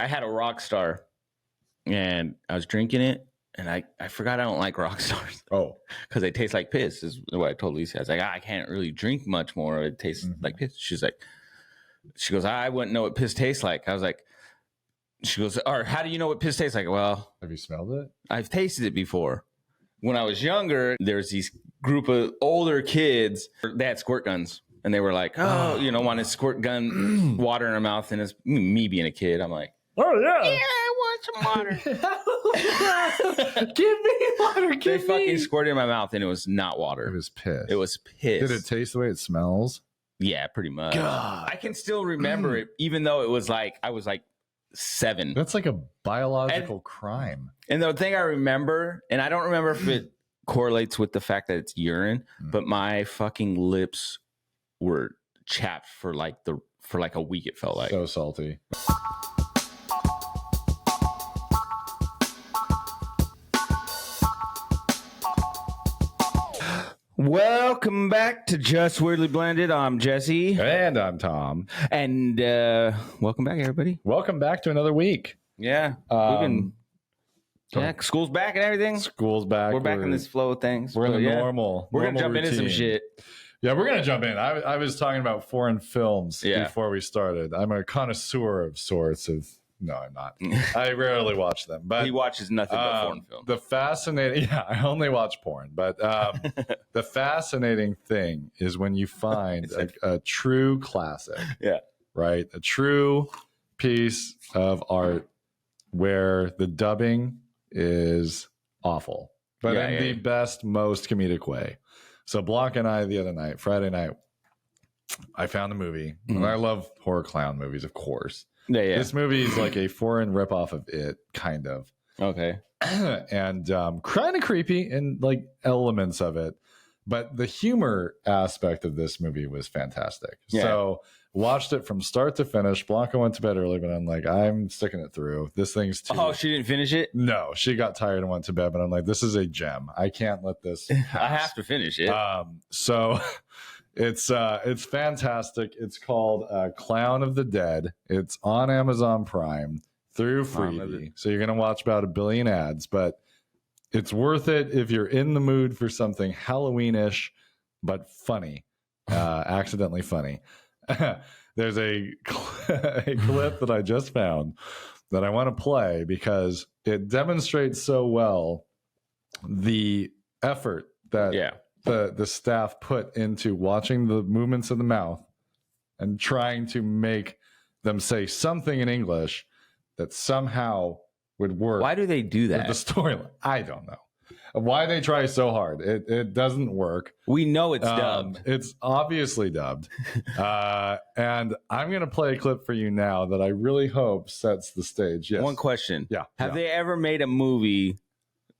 I had a Rockstar, and I was drinking it, and I forgot I don't like Rockstars. Oh, because they taste like piss. Is what I told Lisa. I was like, I can't really drink much more. It tastes like piss. She goes, I wouldn't know what piss tastes like. I was like, she goes, or how do you know what piss tastes like? Well, have you smelled it? I've tasted it before. When I was younger, there's these group of older kids. They had squirt guns, and they were like, want to squirt gun water in their mouth. And it's me being a kid. I'm like, oh yeah, I want some water. Give me water. They fucking squirted in my mouth, and it was not water. It was piss. It was piss. Did it taste the way it smells? Yeah, pretty much. God. I can still remember it, even though it was like I was like 7. That's like a biological crime. And the thing I remember, and I don't remember if it correlates with the fact that it's urine, but my fucking lips were chapped for like a week. It felt like so salty. Welcome back to Just Weirdly Blended. I'm Jesse. And I'm Tom. And welcome back, everybody. Welcome back to another week. Yeah. We've been school's back and everything. School's back. We're back in this flow of things. We're in the We're normal going to jump routine. into some shit. Yeah, we're going to jump in. I was talking about foreign films before we started. I'm a connoisseur of sorts. No, I'm not. I rarely watch them. But he watches nothing but foreign films. The fascinating, I only watch porn. But the fascinating thing is when you find a true classic. Yeah. Right? A true piece of art where the dubbing is awful, but in the best, most comedic way. So Blanca and I, the other night, Friday night, I found a movie. And I love horror clown movies, of course. Yeah. This movie is like a foreign ripoff of It, kind of. Okay. And kind of creepy in like elements of it. But the humor aspect of this movie was fantastic. Yeah. So watched it from start to finish. Blanca went to bed early, but I'm like, I'm sticking it through. This thing's too... Oh, she didn't finish it? No, she got tired and went to bed, but I'm like, this is a gem. I can't let this pass. I have to finish it. So it's fantastic. It's called Clown of the Dead. It's on Amazon Prime through Freevee. So you're going to watch about 1 billion ads, but it's worth it if you're in the mood for something Halloween-ish, but funny, accidentally funny. There's a clip that I just found that I want to play because it demonstrates so well the effort that the staff put into watching the movements of the mouth and trying to make them say something in English that somehow would work. Why do they do that? With the storyline, I don't know. Why they try so hard. It doesn't work. We know it's dubbed. It's obviously dubbed. And I'm going to play a clip for you now that I really hope sets the stage. Yes. One question. Yeah. Have they ever made a movie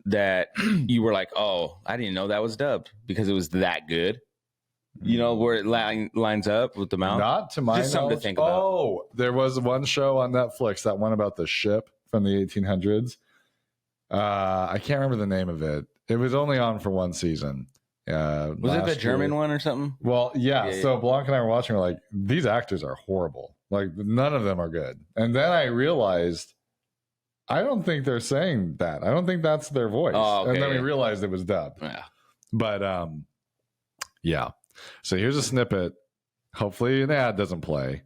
that you were like, oh, I didn't know that was dubbed because it was that good? You know, where it lines up with the mouth? Not to my knowledge. Just something to think about. Oh, there was one show on Netflix, that one about the ship from the 1800s. I can't remember the name of it. It was only on for one season. Was it the German one or something? Well, yeah. So Blanca and I were watching. We're like, these actors are horrible. Like, none of them are good. And then I realized, I don't think they're saying that. I don't think that's their voice. Oh, okay. And then we realized it was dubbed. Yeah. But yeah. So here's a snippet. Hopefully an ad doesn't play.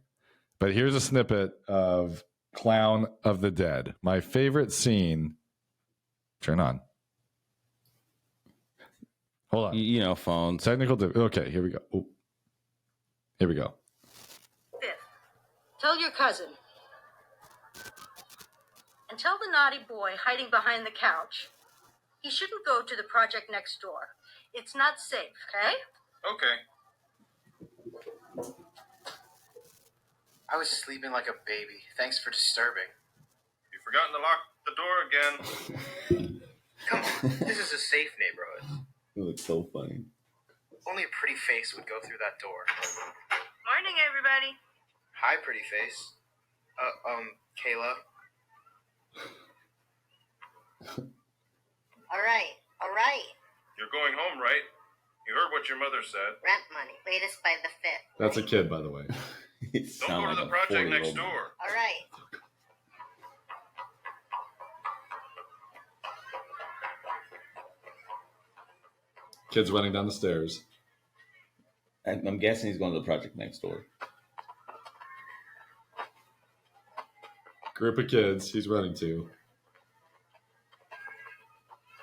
But here's a snippet of Clown of the Dead. My favorite scene. Turn on. Hold on. You know, phones. Technical. Okay, here we go. Ooh. Here we go. Fifth, tell your cousin. And tell the naughty boy hiding behind the couch. He shouldn't go to the project next door. It's not safe, okay? Okay. I was sleeping like a baby. Thanks for disturbing. You've forgotten to lock the door again. Come on, this is a safe neighborhood. It looks so funny. Only a pretty face would go through that door. Morning, everybody. Hi, pretty face. Kayla. All right. You're going home, right? You heard what your mother said. Rent money, latest by the 5th. That's a kid, by the way. Don't go to the project next door. All right. Kids running down the stairs. I'm guessing he's going to the project next door. Group of kids he's running to.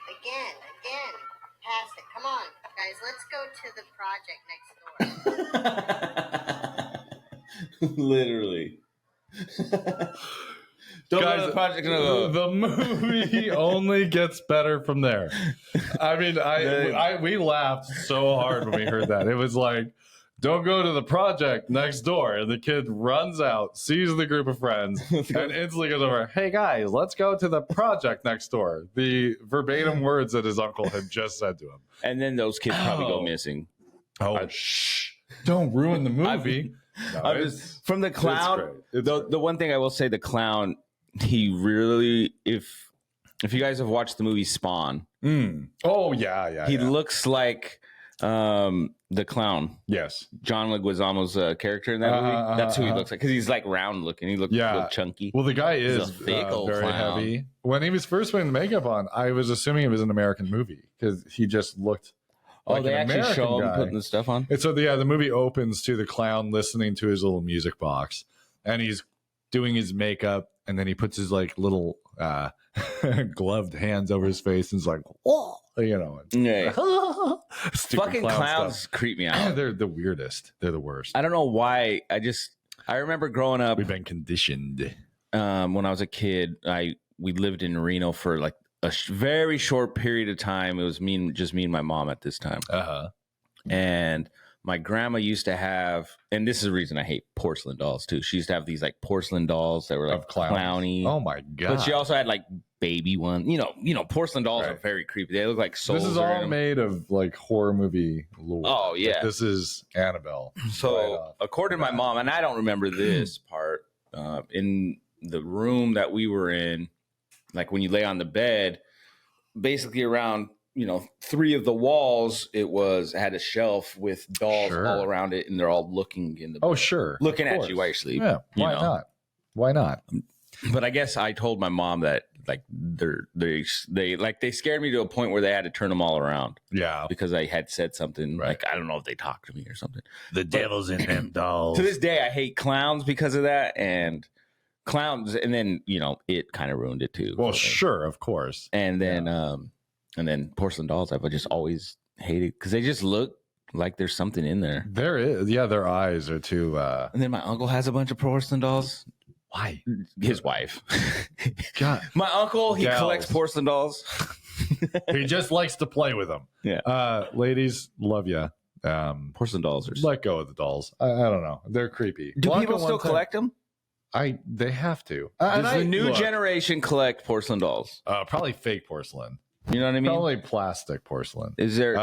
Again. Past it. Come on, guys. Let's go to the project next door. Literally. Don't go to the project. The movie only gets better from there. I mean, we laughed so hard when we heard that. It was like, don't go to the project next door. And the kid runs out, sees the group of friends, and instantly goes over, hey guys, let's go to the project next door. The verbatim words that his uncle had just said to him. And then those kids probably go missing. Oh, shh. Don't ruin the movie. From the clown, the one thing I will say, the clown, he really, if you guys have watched the movie Spawn. Oh, yeah. He looks like the clown. Yes. John Leguizamo's character in that movie. That's who he looks like, because he's like round looking. He looks chunky. Well, the guy is a big old very clown. heavy. When he was first putting the makeup on, I was assuming it was an American movie because he just looked like they an actually American show him guy. putting the stuff on. And so, the movie opens to the clown listening to his little music box, and he's doing his makeup, and then he puts his like little gloved hands over his face and is like, "Whoa," Yeah. Stupid Fucking clown clowns stuff. creep me out. They're the weirdest. They're the worst. I don't know why. I remember growing up We've been conditioned. when I was a kid. We lived in Reno for like a very short period of time. It was just me and my mom at this time. And my grandma used to have, and this is the reason I hate porcelain dolls too. She used to have these like porcelain dolls that were like Of clowns. clowny. Oh my god! But she also had like baby one. Porcelain dolls are very creepy. They look like souls. This is all made of like horror movie lore. Oh yeah, like, this is Annabelle. So according to my mom, and I don't remember this part, in the room that we were in, like when you lay on the bed, basically around 3 of the walls, it had a shelf with dolls all around it, and they're all looking in the bed. Oh sure, looking at you while you're sleeping. Yeah, why not? But I guess I told my mom that like they scared me to a point where they had to turn them all around. Yeah, because I had said something like, I don't know if they talked to me or something. The devil's in them dolls. To this day, I hate clowns because of that, and clowns, and then it kind of ruined it too. Well, sure, of course. And then porcelain dolls, I've just always hated because they just look like there's something in there. There is, their eyes are too. And then my uncle has a bunch of porcelain dolls. Why? His wife. God. My uncle, he collects porcelain dolls. He just likes to play with them. Yeah. Ladies, love you. Porcelain dolls are. Let go of the dolls. I don't know. They're creepy. Do people still collect them? They have to. Does the new generation collect porcelain dolls? Probably fake porcelain. You know what I mean? Probably plastic porcelain. Is there,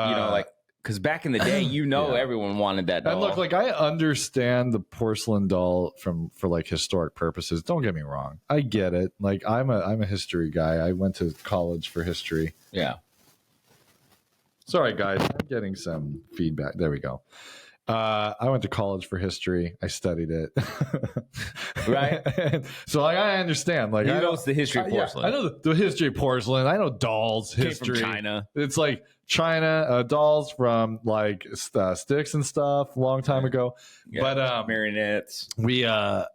because back in the day, everyone wanted that doll. And look, like I understand the porcelain doll for like historic purposes. Don't get me wrong. I get it. Like I'm a history guy. I went to college for history. Yeah. Sorry, guys. I'm getting some feedback. There we go. I went to college for history. I studied it. Right. So like I understand. Like I know it's the history of porcelain. I know the history of porcelain. I know dolls history. Came from China. It's like China dolls from like sticks and stuff a long time ago. Yeah, but marionettes. I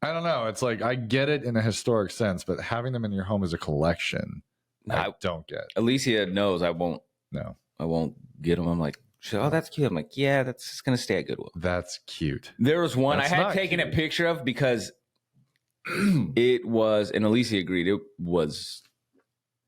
don't know. It's like I get it in a historic sense, but having them in your home as a collection, I don't get. Alicia knows I won't. No, I won't get them. I'm like, oh, that's cute. I'm like, yeah, that's just gonna stay at Goodwill. That's cute. There was one That's I had not taken cute. a picture of because it was, and Alicia agreed, it was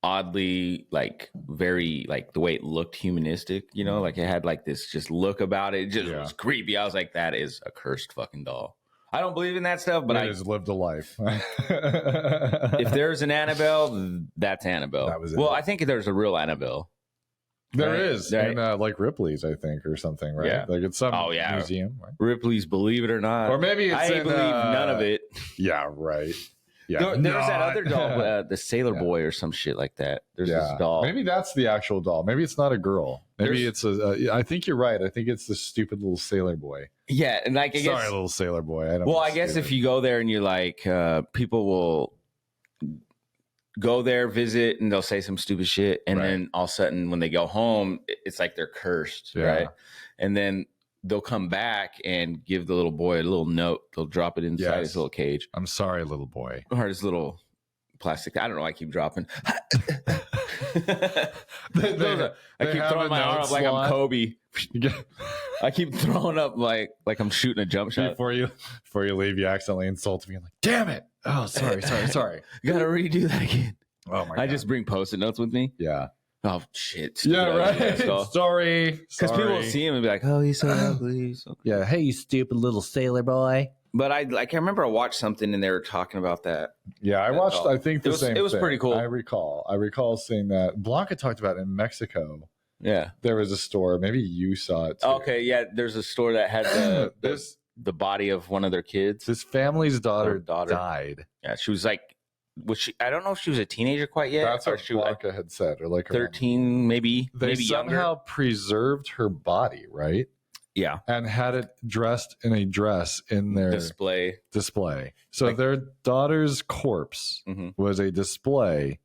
oddly like very like the way it looked humanistic, like it had like this just look about it. It just was creepy. I was like, that is a cursed fucking doll. I don't believe in that stuff, but I just lived a life. If there's an Annabelle, that's Annabelle. That was it. Well, I think there's a real Annabelle. There Right, is, right. and like Ripley's, I think, or something, right? Yeah. Like it's some yeah. museum, right? Ripley's Believe It or Not. Or maybe it's I in, believe none of it. Yeah, right. Yeah, There's that other doll, the Sailor Boy or some shit like that. There's this doll. Maybe that's the actual doll. Maybe it's not a girl. Maybe it's I think you're right. I think it's the stupid little sailor boy. Yeah, and like I guess, Sorry, little sailor boy. I guess if you go there and you're like, people will go there, visit, and they'll say some stupid shit. And Right. then all of a sudden when they go home, it's like they're cursed. Yeah. Right. And then they'll come back and give the little boy a little note. They'll drop it inside his little cage. I'm sorry, little boy. Or his little plastic. I don't know. I keep dropping. I keep throwing my arm up like I'm Kobe. I keep throwing up like I'm shooting a jump shot. Before you leave, you accidentally insult me. I'm like, damn it. Oh, sorry. You gotta redo that again. Oh my God. I just bring post-it notes with me. Yeah. Oh shit. Yeah, right. Sorry. Because people will see him and be like, "Oh, he's so ugly." Yeah. Hey, you stupid little sailor boy. But I remember I watched something and they were talking about that. Yeah, I watched. all. I think the same. It was thing. pretty cool. I recall seeing that. Blanca talked about it in Mexico. Yeah. There was a store. Maybe you saw it too. Okay. Yeah. There's a store that had the body of one of their kids. This family's daughter daughter. died. Yeah. She was like, I don't know if she was a teenager quite yet. That's or what she was Blanca had said, or like 13, maybe. They maybe somehow younger. preserved her body, right? Yeah. And had it dressed in a dress in their Display. So Like- their daughter's corpse Mhm. was a display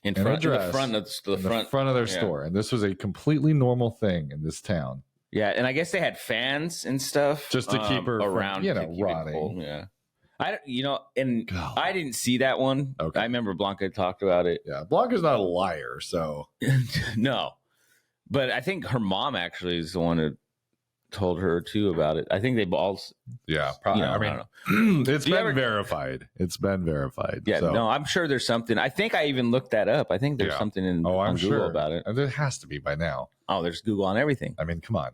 In in a front, in dress the front of the in the front. front of their yeah. store, and this was a completely normal thing in this town. Yeah, and I guess they had fans and stuff Just to keep her from, around, you know, to keep it rotting. cold. Yeah, and God. I didn't see that one. Okay. I remember Blanca talked about it. Yeah, Blanca's not a liar, so No, but I think her mom actually is the one who told her too about it. I think they all. yeah, probably. You know, I I mean, don't it's Do you been ever- verified. It's been verified. Yeah, so. no, I'm sure there's something. I think I even looked that up. I think there's Yeah. something in Oh, I'm on Google sure about it. And there has to be by now. Oh, there's Google on everything. I mean, come on.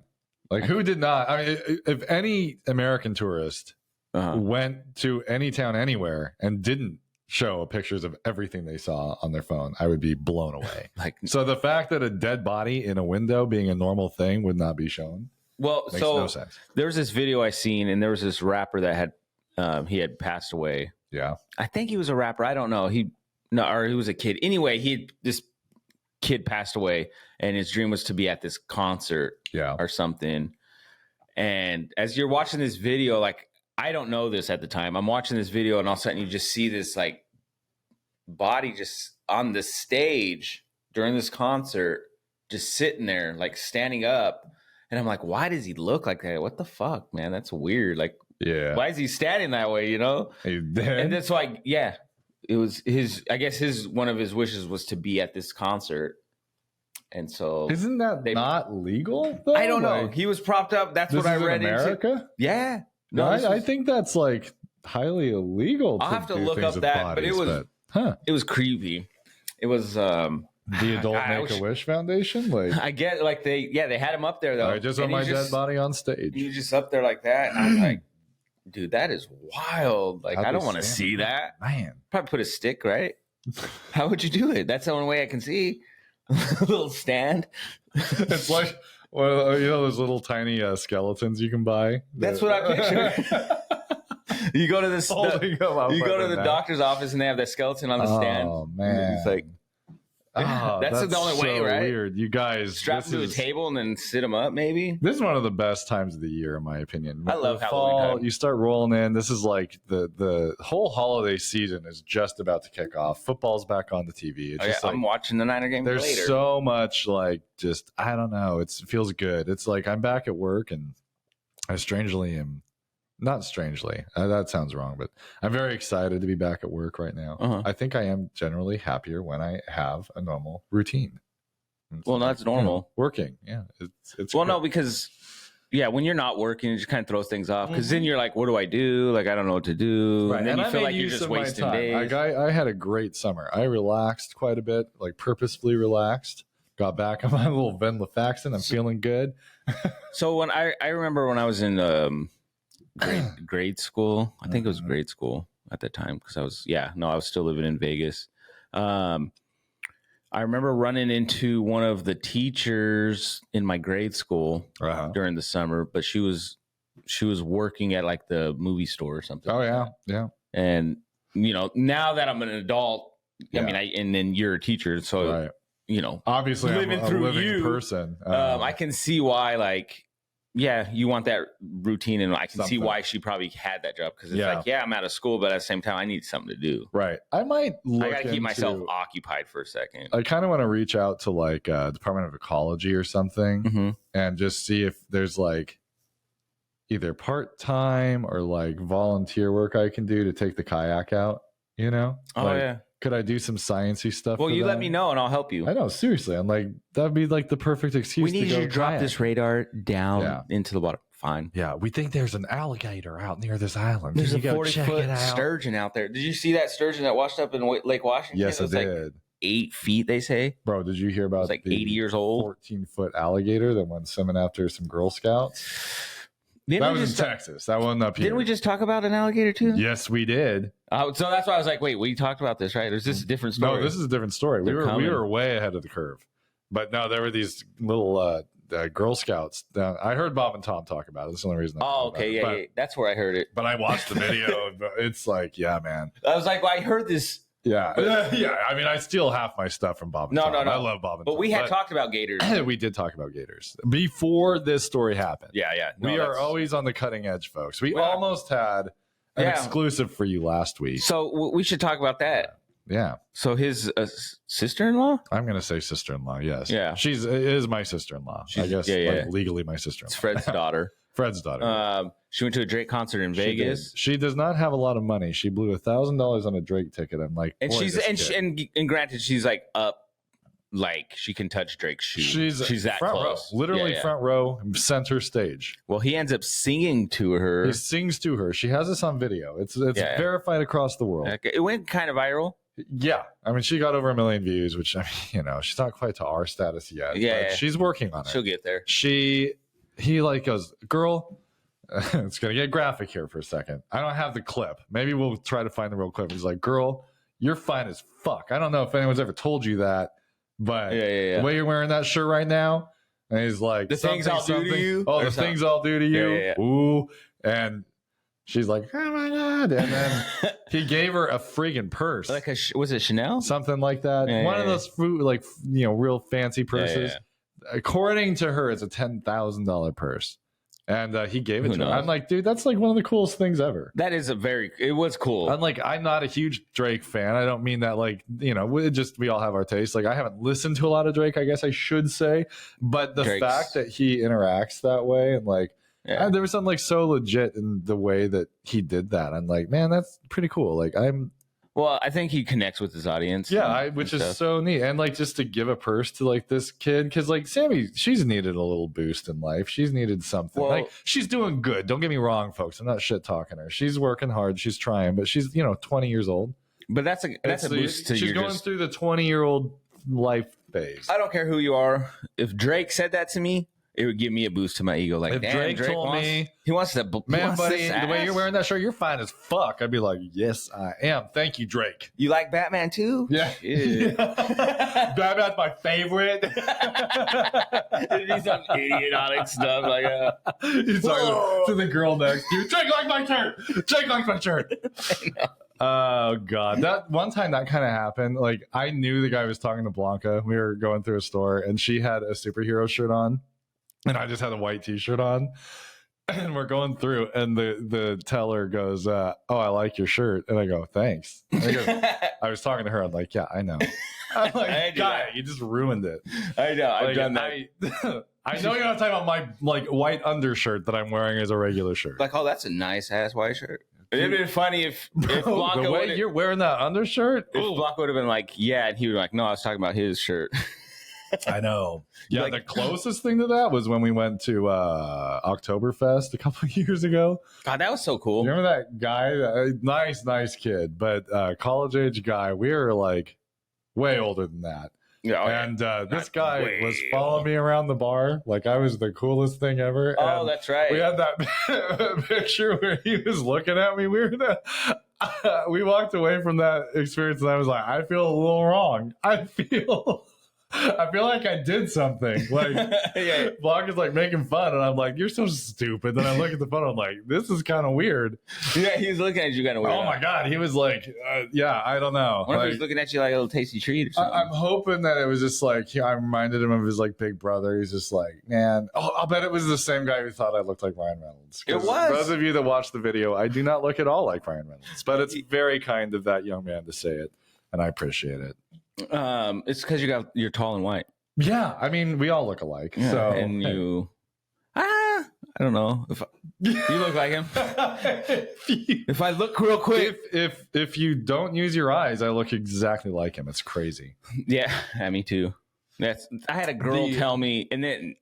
Like, who did not? I mean, if any American tourist Uh-huh. went to any town anywhere and didn't show pictures of everything they saw on their phone, I would be blown away. Like, So the fact that a dead body in a window being a normal thing would not be shown well, makes so no sense. there was this video I seen, and there was this rapper that had he had passed away. Yeah. I think he was a rapper. I don't know. Or he was a kid. Anyway, this kid passed away, and his dream was to be at this concert Yeah. or something. And as you're watching this video, like, I don't know this at the time. I'm watching this video, and all of a sudden you just see this like body just on the stage during this concert, just sitting there, like standing up. And I'm like, why does he look like that? What the fuck, man? That's weird. Like, Yeah. why is he standing that way? You know? He did. And that's why, yeah, it was I guess one of his wishes was to be at this concert. And so Isn't that they- not legal? Though? I don't know. Like, He was propped up. That's this what I is in read into. America? Yeah. No, No, this I was- think that's like highly illegal. I'll have to do look things up with that, but it bodies, was- huh? it was creepy. It was The Adult I Make a Wish Foundation. Like, I get like they had him up there though. I just want And my he dead just- body on stage. He was just up there like that. And I'm like, dude, that is wild. Like, How'd I they don't want to stand see it? that. Man, Probably put a stick, right? How would you do it? That's the only way I can see. A little stand. it's like, well, you know those little tiny skeletons you can buy. That's what I picture. You go to this. Holding them up You by go to the the neck. doctor's office and they have that skeleton on the stand. Oh man, It's like Oh, that's the only way, so right? Weird, you guys. strap this him to a is- table and then sit him up, maybe. This is one of the best times of the year, in my opinion. I love The Halloween time. You start rolling in. This is like the whole holiday season is just about to kick off. Football's back on the TV. It's Oh, yeah, just like, I'm watching the Niner game there's later. so much like just I don't know. It feels good. It's like I'm back at work and I strangely am. Not strangely. That sounds wrong, but I'm very excited to be back at work right now. Uh-huh. I think I am generally happier when I have a normal routine. It's Well, like, that's you know, normal. working, yeah. It's Well, good. no, because when you're not working, it just kind of throws things off. Because then you're like, what do I do? Like, I don't know what to do. Right, And then and you I feel made like you're use just of my wasting time. days. Like, I had a great summer. I relaxed quite a bit, like purposefully relaxed. Got back on my little venlafaxine. I'm feeling good. So when I remember when I was in grade school, I think it was grade school at that time because I was still living in Vegas. I remember running into one of the teachers in my grade school Uh-huh. during the summer, but she was working at like the movie store or something. Oh like yeah, that. yeah. And now that I'm an adult, Yeah. I mean, and then you're a teacher, so Right. you know, Obviously, Living I'm a through living you, person. I can see why like yeah, you want that routine, and I can see Something. why she probably had that job because it's Yeah. like, yeah, I'm out of school, but at the same time, I need something to do. Right. I might look I got to keep myself into- occupied for a second. I kind of want to reach out to like Department of Ecology or something Mm-hmm. and just see if there's like either part-time or like volunteer work I can do to take the kayak out, you know? Oh, Like, yeah. could I do some sciencey stuff? Well, for you let them? me know, and I'll help you. I know, seriously. I'm like, that'd be like the perfect excuse. We need to you go to drop kayak. this radar down Yeah. into the water. Fine. Yeah, we think there's an alligator out near this island. There's Can a you go check 40-foot it out? sturgeon out there. Did you see that sturgeon that washed up in Lake Washington? Yes, It I was did. like 8 feet, they say. Bro, did you hear about like 80 years old. 14-foot alligator that went swimming after some Girl Scouts? That was in Texas. That wasn't up here. Didn't we just talk about an alligator too? Yes, we did. So that's why I was like, wait, we talked about this, right? Or is this a different story? No, this is a different story. We They're were coming. way ahead of the curve. But no, there were these little Girl Scouts down. I heard Bob and Tom talk about it. That's the only reason. I Oh, talked okay, about yeah, it. yeah. That's where I heard it. But I watched the video. It's like, yeah, man. I was like, well, I heard this, Yeah. Yeah. I mean, I steal half my stuff from Bob and No, Tom. no, no. I love Bob and but Tom. we had talked about gators. We did talk about gators before this story happened. Yeah, yeah. No, We are that's- always on the cutting edge, folks. We Well, almost had an yeah. exclusive for you last week. So we should talk about that. Yeah. So his sister-in-law? I'm going to say sister-in-law. Yes. Yeah. It is my sister-in-law. I guess like legally my sister-in-law. It's Fred's daughter. Fred's daughter. She went to a Drake concert in Vegas. She does not have a lot of money. She blew $1,000 on a Drake ticket. I'm like, And boy, she's this kid. granted, she's like up, like she can touch Drake's shoe. She's that front close, row, literally Yeah, yeah. front row, center stage. Well, he ends up singing to her. He sings to her. She has this on video. It's Yeah. verified across the world. It went kind of viral. Yeah, I mean, she got over 1 million views, which I mean, she's not quite to our status yet. Yeah, but she's working on it. She'll get there. He like goes, girl. It's gonna get graphic here for a second. I don't have the clip. Maybe we'll try to find the real clip. He's like, girl, you're fine as fuck. I don't know if anyone's ever told you that, but the way you're wearing that shirt right now, and he's like, The things I'll do to you? Oh, Or the something. things I'll do to you. Yeah, yeah. Ooh, and she's like, oh my god, and then he gave her a friggin' purse, Like was it Chanel? something like that. Yeah, One yeah, of those fruit, like real fancy Yeah, purses. yeah. According to her, it's a $10,000 purse. And he gave it Who to her. knows? I'm like, dude, that's like one of the coolest things ever. That is it was cool. I'm like, I'm not a huge Drake fan. I don't mean that like, we all have our taste. Like, I haven't listened to a lot of Drake, I guess I should say. But the Drake's- fact that he interacts that way and like, Yeah. there was something like so legit in the way that he did that. I'm like, man, that's pretty cool. Like, Well, I think he connects with his audience. which and is stuff. so neat. And like, just to give a purse to like this kid, because like Sammy, she's needed a little boost in life. She's needed something. Well- Like, she's doing good. Don't get me wrong, folks. I'm not shit talking her. She's working hard. She's trying, but she's 20 years old. But that's a boost to She's your going just- through the 20-year-old life phase. I don't care who you are. If Drake said that to me, it would give me a boost to my ego. Like, If damn, Drake told wants, me, he wants to, Man, buddy, this the way ass. you're wearing that shirt, you're fine as fuck. I'd be like, yes, I am. Thank you, Drake. You like Batman too? Yeah. Shit. Batman's my favorite. It'd be some idiotic stuff like He's talking to the girl next to you. Jake likes my shirt. Jake likes my shirt. Oh god, that one time that kind of happened. Like, I knew the guy was talking to Blanca. We were going through a store, and she had a superhero shirt on, and I just had a white T-shirt on. And we're going through, and the teller goes, "Oh, I like your shirt," and I go, "Thanks." And I, go, I was talking to her. I'm like, "Yeah, I know." I'm I like, do "Guy, that. you just ruined it." I know. I've Like, done that. I know you're not talking about my like white undershirt that I'm wearing as a regular shirt. Like, oh, that's a nice ass white shirt. It'd been funny if Bro, Blanca the way would you're wearing that undershirt, if Blanca would have been like, yeah, and he would be like, no, I was talking about his shirt. I know. Yeah, Like- the closest thing to that was when we went to Oktoberfest a couple of years ago. God, that was so cool. You remember that guy? Nice kid, but college age guy. We were like way older than that. Yeah, And this Not guy way was following me around the bar like I was the coolest thing ever. oh, And that's right. we had that picture where he was looking at me. We walked away from that experience, and I was like, I feel a little wrong. I feel I feel like I did something. Like, Yeah. Vlog is like making fun, and I'm like, "You're so stupid." Then I look at the photo, I'm like, "This is kind of weird." Yeah, he's looking at you kind of weird. Oh my god, he was like, "Yeah, I don't know." I wonder if Like, he's looking at you like a little tasty treat or something. I'm hoping that it was just like I reminded him of his like big brother. He's just like, man. Oh, I'll bet it was the same guy who thought I looked like Ryan Reynolds. It was. Those of you that watched the video, I do not look at all like Ryan Reynolds, but it's very kind of that young man to say it, and I appreciate it. It's because you're tall and white. Yeah, I mean, we all look alike. Yeah, so and I don't know if you look like him. If I look real quick, if you don't use your eyes, I look exactly like him. It's crazy. yeah, me too. I had a girl tell me, and then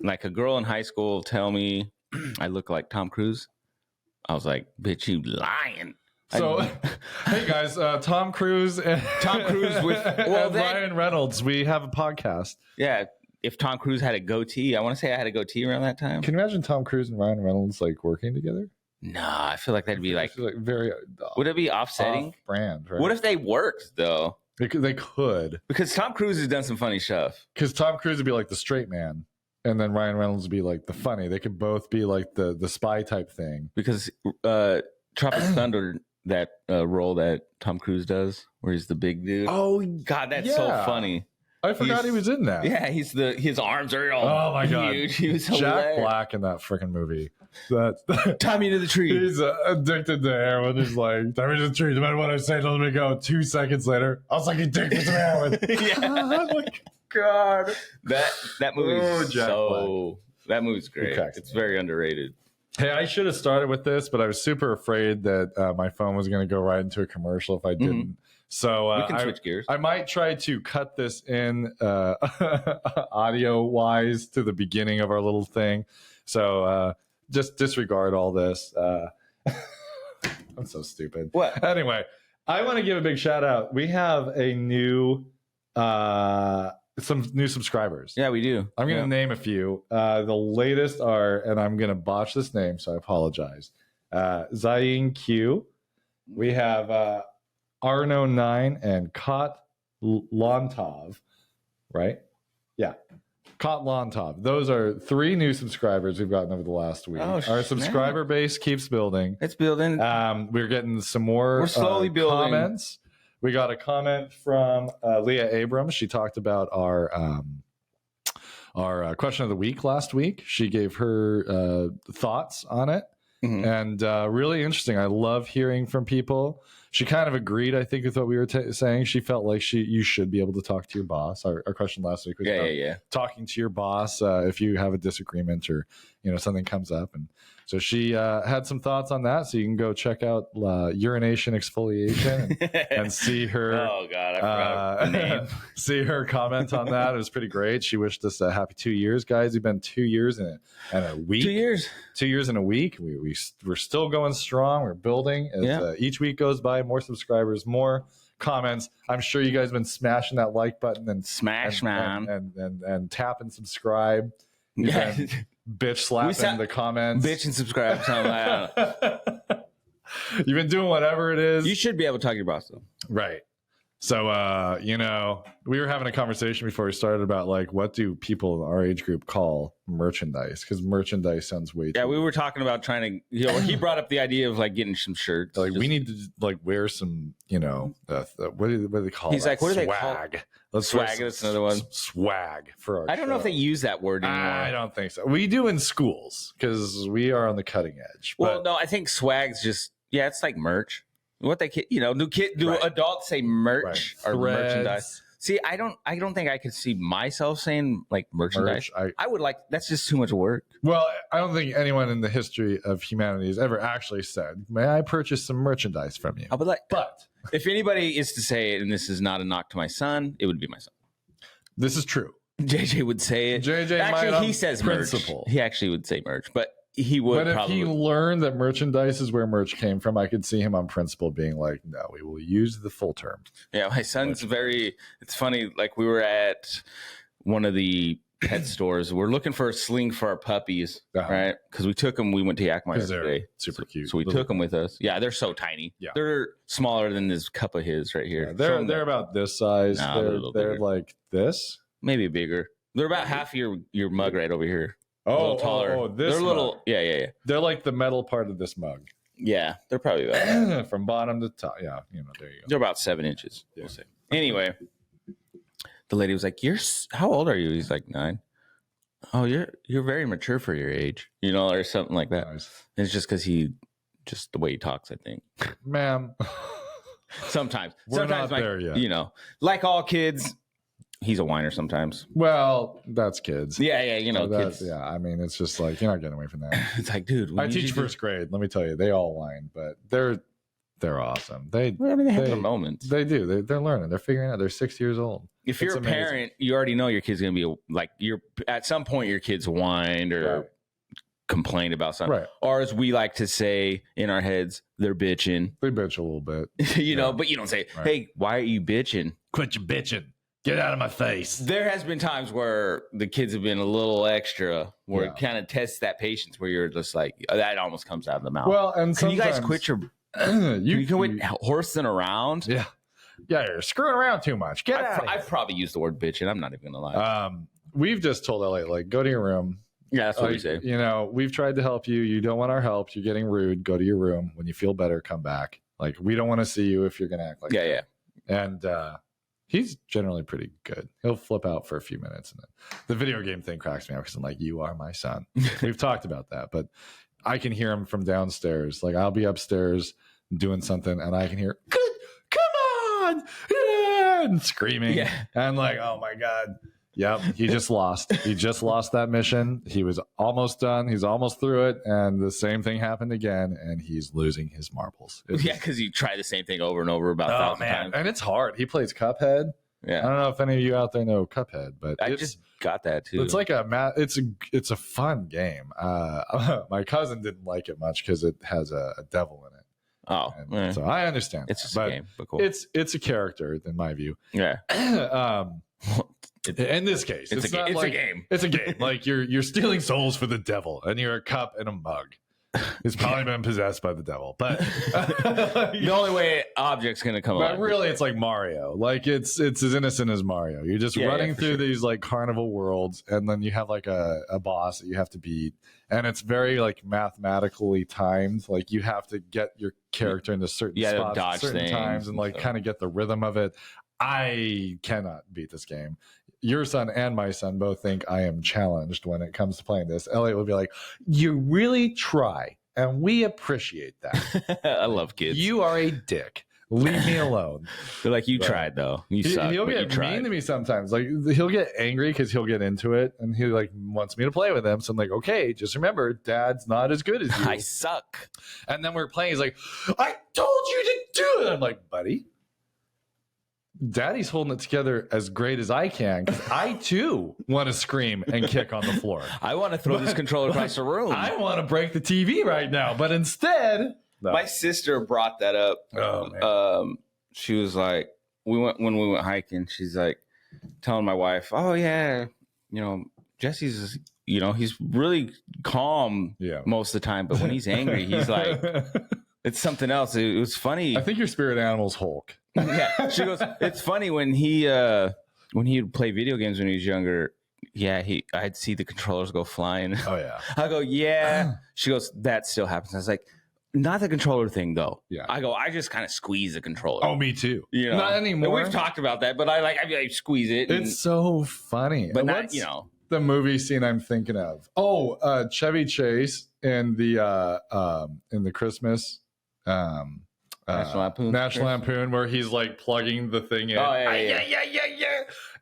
like a girl in high school tell me I look like Tom Cruise. I was like, "Bitch, you lying." So, hey guys, Tom Cruise with Ryan Reynolds. We have a podcast. Yeah, if Tom Cruise had a goatee, I want to say I had a goatee around that time. Can you imagine Tom Cruise and Ryan Reynolds like working together? Nah, I feel like that'd be like very. Would it be offsetting? Off-brand, right? What if they worked though? They could, because Tom Cruise has done some funny stuff. Because Tom Cruise would be like the straight man, and then Ryan Reynolds would be like the funny. They could both be like the spy type thing. Because Tropic Thunder, that role that Tom Cruise does, where he's the big dude. Oh God, that's so funny. I forgot he was in that. Yeah, his arms are all oh my god, huge. He was Jack hilarious. Black in that freaking movie. That tie me to the tree. He's addicted to heroin. He's like, tie me to the tree. No matter what I say, don't let me go. 2 seconds later, I was like, dick for some heroin. I'm like, God, that movie's that movie's great. It's very underrated. Hey, I should have started with this, but I was super afraid that my phone was going to go right into a commercial if I didn't. Mm-hmm. So we can switch gears. I might try to cut this in audio wise to the beginning of our little thing. So just disregard all this. I'm so stupid. What? Anyway, I want to give a big shout out. We have a new some new subscribers. Yeah, we do. I'm going to name a few. The latest are, and I'm going to botch this name, so I apologize. Zayin Q. We have Arno9 and Kot Lontov, right? Yeah. Kot Lontov. Those are 3 new subscribers we've gotten over the last week. Oh, our subscriber base keeps building. It's building. We're getting some more We're slowly building comments. We got a comment from Leah Abrams. She talked about our question of the week last week. She gave her thoughts on it. Mm-hmm. And really interesting. I love hearing from people. She kind of agreed, I think, with what we were saying. She felt like you should be able to talk to your boss. Our question last week was about talking to your boss if you have a disagreement or something comes up. And so she had some thoughts on that. So you can go check out urination exfoliation and see her. Oh God, I forgot the name. See her comment on that. It was pretty great. She wished us a happy 2 years, guys. We've been 2 years and a week. 2 years. 2 years and a week. We're still going strong. We're building as each week goes by. More subscribers, more comments. I'm sure you guys have been smashing that like button and and tap and subscribe. Yeah. Bitch slapping the comments. Bitch and subscribe. You've been doing whatever it is. You should be able to talk to your boss though. Right. So, we were having a conversation before we started about like, what do people in our age group call merchandise? Because merchandise sounds way too. Yeah, we were talking about trying to, he brought up the idea of like getting some shirts. Like we need to like wear some, what do they call He's that? like, what do they swag. call? Let's swag. That's another one. Swag for our I don't know if they use that word anymore. I don't think so. We do in schools because we are on the cutting edge. Well, no, I think swag's just, it's like merch. What they do adults say merch or merchandise? See, I don't think I could see myself saying like merchandise. I would like, that's just too much work. Well, I don't think anyone in the history of humanity has ever actually said, "May I purchase some merchandise from you?" But if anybody is to say it, and this is not a knock to my son, it would be my son. This is true. JJ would say it. JJ actually, he says principle. Merch. He actually would say merch, but he would. But if he learned that merchandise is where merch came from, I could see him on principle being like, "No, we will use the full term." Yeah, my son's it's funny. Like we were at one of the pet stores. We're looking for a sling for our puppies, right? Because we took them. We went to Yakima yesterday. Super cute. So we took them with us. Yeah, they're so tiny. Yeah. They're smaller than this cup of his right here. Yeah, they're about this size. No, they're like this. Maybe bigger. They're about half your mug right over here. Oh, taller. This they're mug. little. Yeah. They're like the metal part of this mug. Yeah, they're probably about that. From bottom to top. Yeah, there you go. They're about 7 inches. Yeah. We'll say. Anyway, the lady was like, how old are you? He's like 9. Oh, you're very mature for your age, or something like that. Nice. And it's just because just the way he talks, I think. Ma'am. Sometimes We're not there yet. Like all kids, he's a whiner sometimes. Well, that's kids. Yeah, kids. Yeah, I mean, it's just like you're not getting away from that. It's like, dude, I teach first grade. Let me tell you, they all whine, but they're awesome. They have their moments. They do. They're learning. They're figuring out. They're 6 years old. If you're a parent, you already know your kid's gonna be at some point your kid's whined or complained about something. Right. Or as we like to say in our heads, they're bitching. They bitch a little bit. But you don't say, hey, why are you bitching? Quit your bitching. Get out of my face. There has been times where the kids have been a little extra, where it kind of tests that patience, where you're just like, that almost comes out of the mouth. Well, and can you guys quit your you can quit horsing around? Yeah, you're screwing around too much. Get out. I've probably used the word bitching. I'm not even gonna lie. We've just told Elliot, like, go to your room. Yeah, that's what we say. We've tried to help you. You don't want our help. You're getting rude. Go to your room. When you feel better, come back. Like, we don't want to see you if you're gonna act like that. Yeah. And he's generally pretty good. He'll flip out for a few minutes, and then the video game thing cracks me out because I'm like, you are my son. We've talked about that, but I can hear him from downstairs. Like, I'll be upstairs doing something, and I can hear, come on, and screaming. Yeah. And like, oh my God. Yep. He just lost. He just lost that mission. He was almost done. He's almost through it. And the same thing happened again. And he's losing his marbles. Because you try the same thing over and over about 1,000 times. And it's hard. He plays Cuphead. Yeah. I don't know if any of you out there know Cuphead, but I just got that too. It's like it's a fun game. My cousin didn't like it much because it has a devil in it. Oh, so I understand. It's just a game, but cool. It's a character in my view. Yeah. In this case, it's a game. It's a game. Like you're stealing souls for the devil, and you're a cup and a mug. It's probably been possessed by the devil, but the only way object's gonna come but alive. Really, it's like Mario. Like it's as innocent as Mario. You're just running through these like carnival worlds, and then you have like a boss that you have to beat, and it's very like mathematically timed. Like you have to get your character into certain spots at certain times, and like kind of get the rhythm of it. I cannot beat this game. Your son and my son both think I am challenged when it comes to playing this. Elliot will be like, you really try, and we appreciate that. I love kids. You are a dick. Leave me alone. They're like, you tried, though. You suck, he'll get mean to me sometimes. Like, he'll get angry because he'll get into it, and he like wants me to play with him. So I'm like, okay, just remember, Dad's not as good as you. I suck. And then we're playing. He's like, I told you to do it. I'm like, buddy, Daddy's holding it together as great as I can, because I too want to scream and kick on the floor. I want to throw this controller across the room. I want to break the TV right now, but instead, no. My sister brought that up. Oh, man. She was like, when we went hiking, she's like telling my wife, "Oh yeah, Jesse's, he's really calm most of the time, but when he's angry, he's like." It's something else. It was funny. I think your spirit animal's Hulk. Yeah. She goes, it's funny when he'd play video games when he was younger. Yeah, I'd see the controllers go flying. Oh yeah. I go, yeah. She goes, that still happens. I was like, not the controller thing though. Yeah. I go, I just kind of squeeze the controller. Oh, me too. Not anymore. And we've talked about that, but I squeeze it. It's so funny. But what's not, the movie scene I'm thinking of? Oh, Chevy Chase in the Christmas. National Lampoon, where he's like plugging the thing in. Oh, yeah.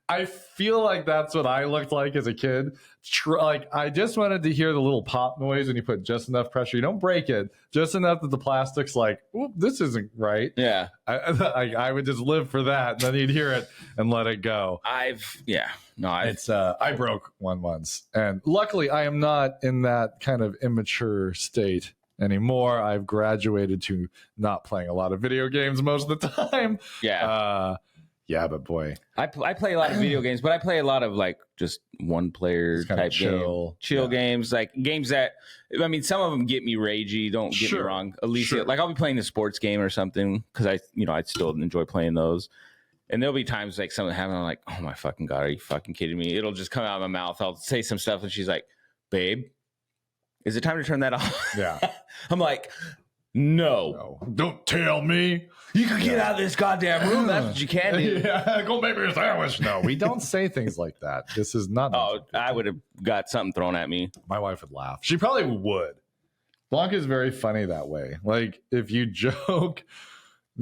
I feel like that's what I looked like as a kid. Like, I just wanted to hear the little pop noise when you put just enough pressure. You don't break it, just enough that the plastic's like, oop, this isn't right. Yeah. I would just live for that. And then you'd hear it and let it go. I broke one once. And luckily, I am not in that kind of immature state anymore. I've graduated to not playing a lot of video games most of the time. Yeah. Yeah, but boy, I play a lot of video games, but I play a lot of like just one player Just kinda type chill. chill Yeah. games, like games that, I mean, some of them get me ragey. Don't get me Sure. wrong. Alicia, Sure. like I'll be playing a sports game or something because I still enjoy playing those. And there'll be times like something happens, I'm like, oh my fucking God, are you fucking kidding me? It'll just come out of my mouth. I'll say some stuff and she's like, babe, is it time to turn that off? Yeah. I'm like, no. No, don't tell me. You can get out of this goddamn room. That's what you can do. Yeah, go make me a sandwich. No, we don't say things like that. This is not. Oh, I would have got something thrown at me. My wife would laugh. She probably would. Blanca is very funny that way. Like if you joke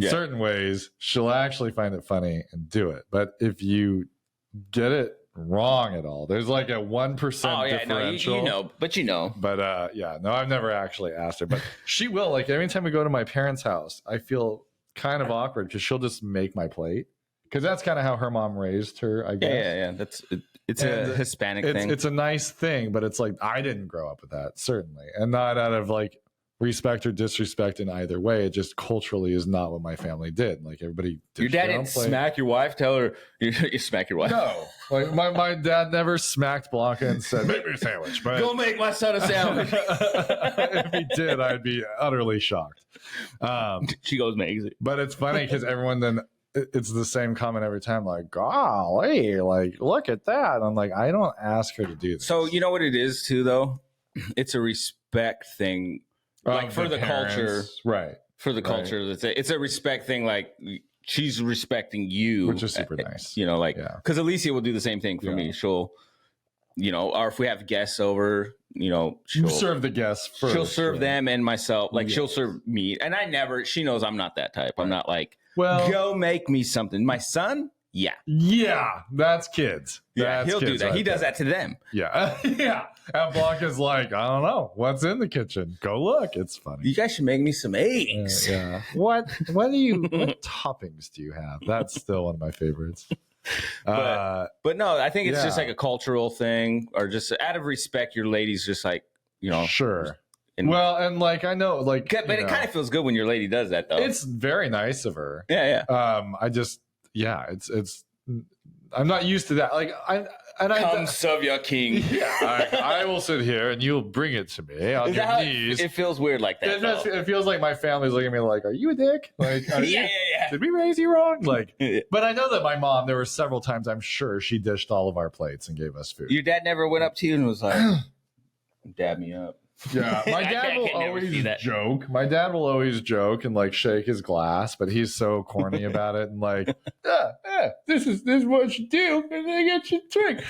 certain ways, she'll actually find it funny and do it. But if you get it wrong at all, there's like a 1% differential. No, you know, but you know. But yeah, no, I've never actually asked her, but she will. Like every time we go to my parents' house, I feel kind of awkward because she'll just make my plate because that's kind of how her mom raised her, I guess. Yeah. It's a Hispanic thing. It's a nice thing, but it's like I didn't grow up with that, certainly, and not out of like respect or disrespect in either way. It just culturally is not what my family did. Like everybody, your dad didn't smack your wife. Tell her you smack your wife. No, like my dad never smacked Blanca and said, "Make me a sandwich." But go make my son a sandwich. if he did, I'd be utterly shocked. She goes makes it. But it's funny because everyone then it's the same comment every time, like, golly, like look at that. I'm like, I don't ask her to do this. So you know what it is too, though. It's a respect thing. Like for the culture, right? For the culture, it's a respect thing. Like she's respecting you, which is super nice. You know, like because Alicia will do the same thing for me. She'll, you know, or if we have guests over, you know, she'll serve the guests first. She'll serve them and myself. Like she'll serve me, and she knows I'm not that type. I'm not like, well, go make me something. My son. Yeah, that's kids. Yeah, that's he'll kids do that. right He does there. that to them. Yeah, yeah. And Blanca's like, I don't know what's in the kitchen. Go look. It's funny. You guys should make me some eggs. Yeah. What toppings do you have? That's still one of my favorites. But no, I think it's just like a cultural thing, or just out of respect, your lady's just like, you know, sure. And, and like I know, like, but it kind of feels good when your lady does that, though. It's very nice of her. Yeah. It's I'm not used to that. Like Come serve your king. Yeah, I will sit here and you'll bring it to me on your knees. It feels weird like that. It feels like my family's looking at me like, "Are you a dick? Like, yeah. Did we raise you wrong?" Like, but I know that my mom. There were several times I'm sure she dished all of our plates and gave us food. Your dad never went up to you and was like, "Dab me up." Yeah, my dad will always joke. My dad will always joke and like shake his glass, but he's so corny about it and like, this is what you do, and they get you drink.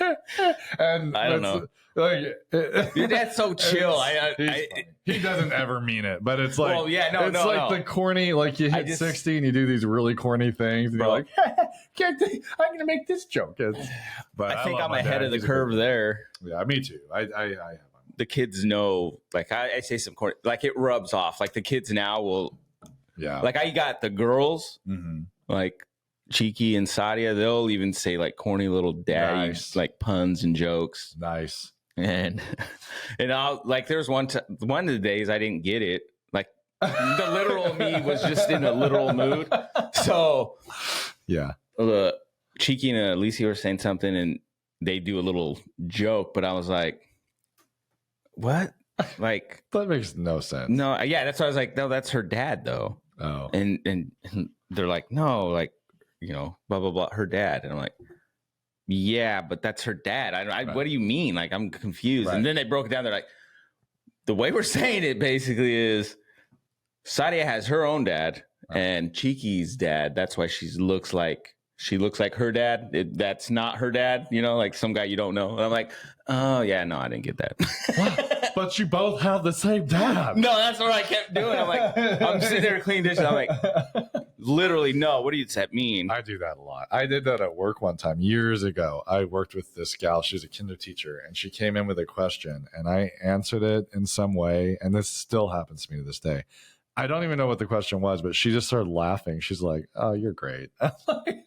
And I don't know. Like, your dad's so chill. He doesn't ever mean it, but it's like, it's like the corny, like you hit 60 and you do these really corny things, and you're like, I'm gonna make this joke. But I think I'm ahead of the curve there. Yeah, me too. I have. The kids know, like I say some corny, like it rubs off. Like the kids now will, like I got the girls, like Cheeky and Sadia, they'll even say like corny little daddy, like puns and jokes. Nice. And I'll like, there's one of the days I didn't get it. Like the literal me was just in a literal mood. So Cheeky and Alicia were saying something and they do a little joke, but I was like, what? Like that makes no sense. No, yeah, that's why I was like, no, that's her dad though. Oh, and they're like, no, like, you know, blah blah blah, her dad, and I'm like, yeah, but that's her dad. What do you mean? Like, I'm confused. And then they broke it down. They're like, the way we're saying it basically is, Sadia has her own dad and Cheeky's dad. That's why she looks like her dad. That's not her dad, you know, like some guy you don't know. And I'm like, oh yeah, no, I didn't get that. But you both have the same dad. No, that's what I kept doing. I'm like, I'm sitting there cleaning dishes. I'm like, literally, no. What does that mean? I do that a lot. I did that at work one time years ago. I worked with this gal. She was a kinder teacher, and she came in with a question, and I answered it in some way. And this still happens to me to this day. I don't even know what the question was, but she just started laughing. She's like, "Oh, you're great." I'm like,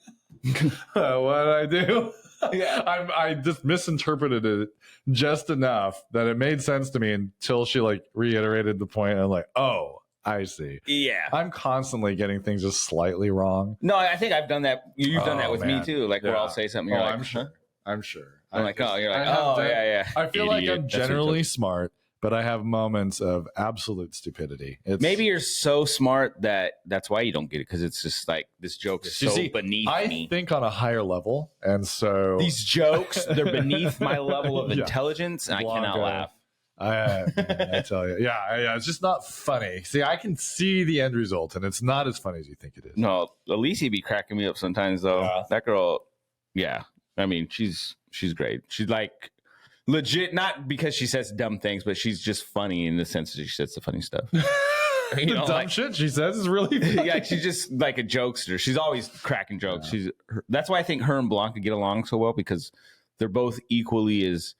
what did I do? I just misinterpreted it just enough that it made sense to me until she like reiterated the point. And I'm like, oh, I see. Yeah. I'm constantly getting things just slightly wrong. No, I think I've done that. You've done that with me man. too. Like where Yeah. I'll say something, you're like, I'm sure. huh? I'm sure. I'm I like, just- oh, you're like, I have oh, that- yeah. I feel like Idiot. I'm That's what it generally took. smart, but I have moments of absolute stupidity. It's, Maybe you're so smart that's why you don't get it, because it's just like this joke's You so see, beneath I me. think on a higher level, and so These jokes, they're beneath my level of Yeah. intelligence, and I cannot Blanca. laugh. I tell you, yeah, it's just not funny. See, I can see the end result, and it's not as funny as you think it is. No, Alicia be cracking me up sometimes though. Yeah. That girl, yeah. I mean, she's great. She's like legit, not because she says dumb things, but she's just funny in the sense that she says the funny stuff. The dumb like, shit she says is really funny. yeah, she's just like a jokester. She's always cracking jokes. That's why I think her and Blanca get along so well, because they're both equally as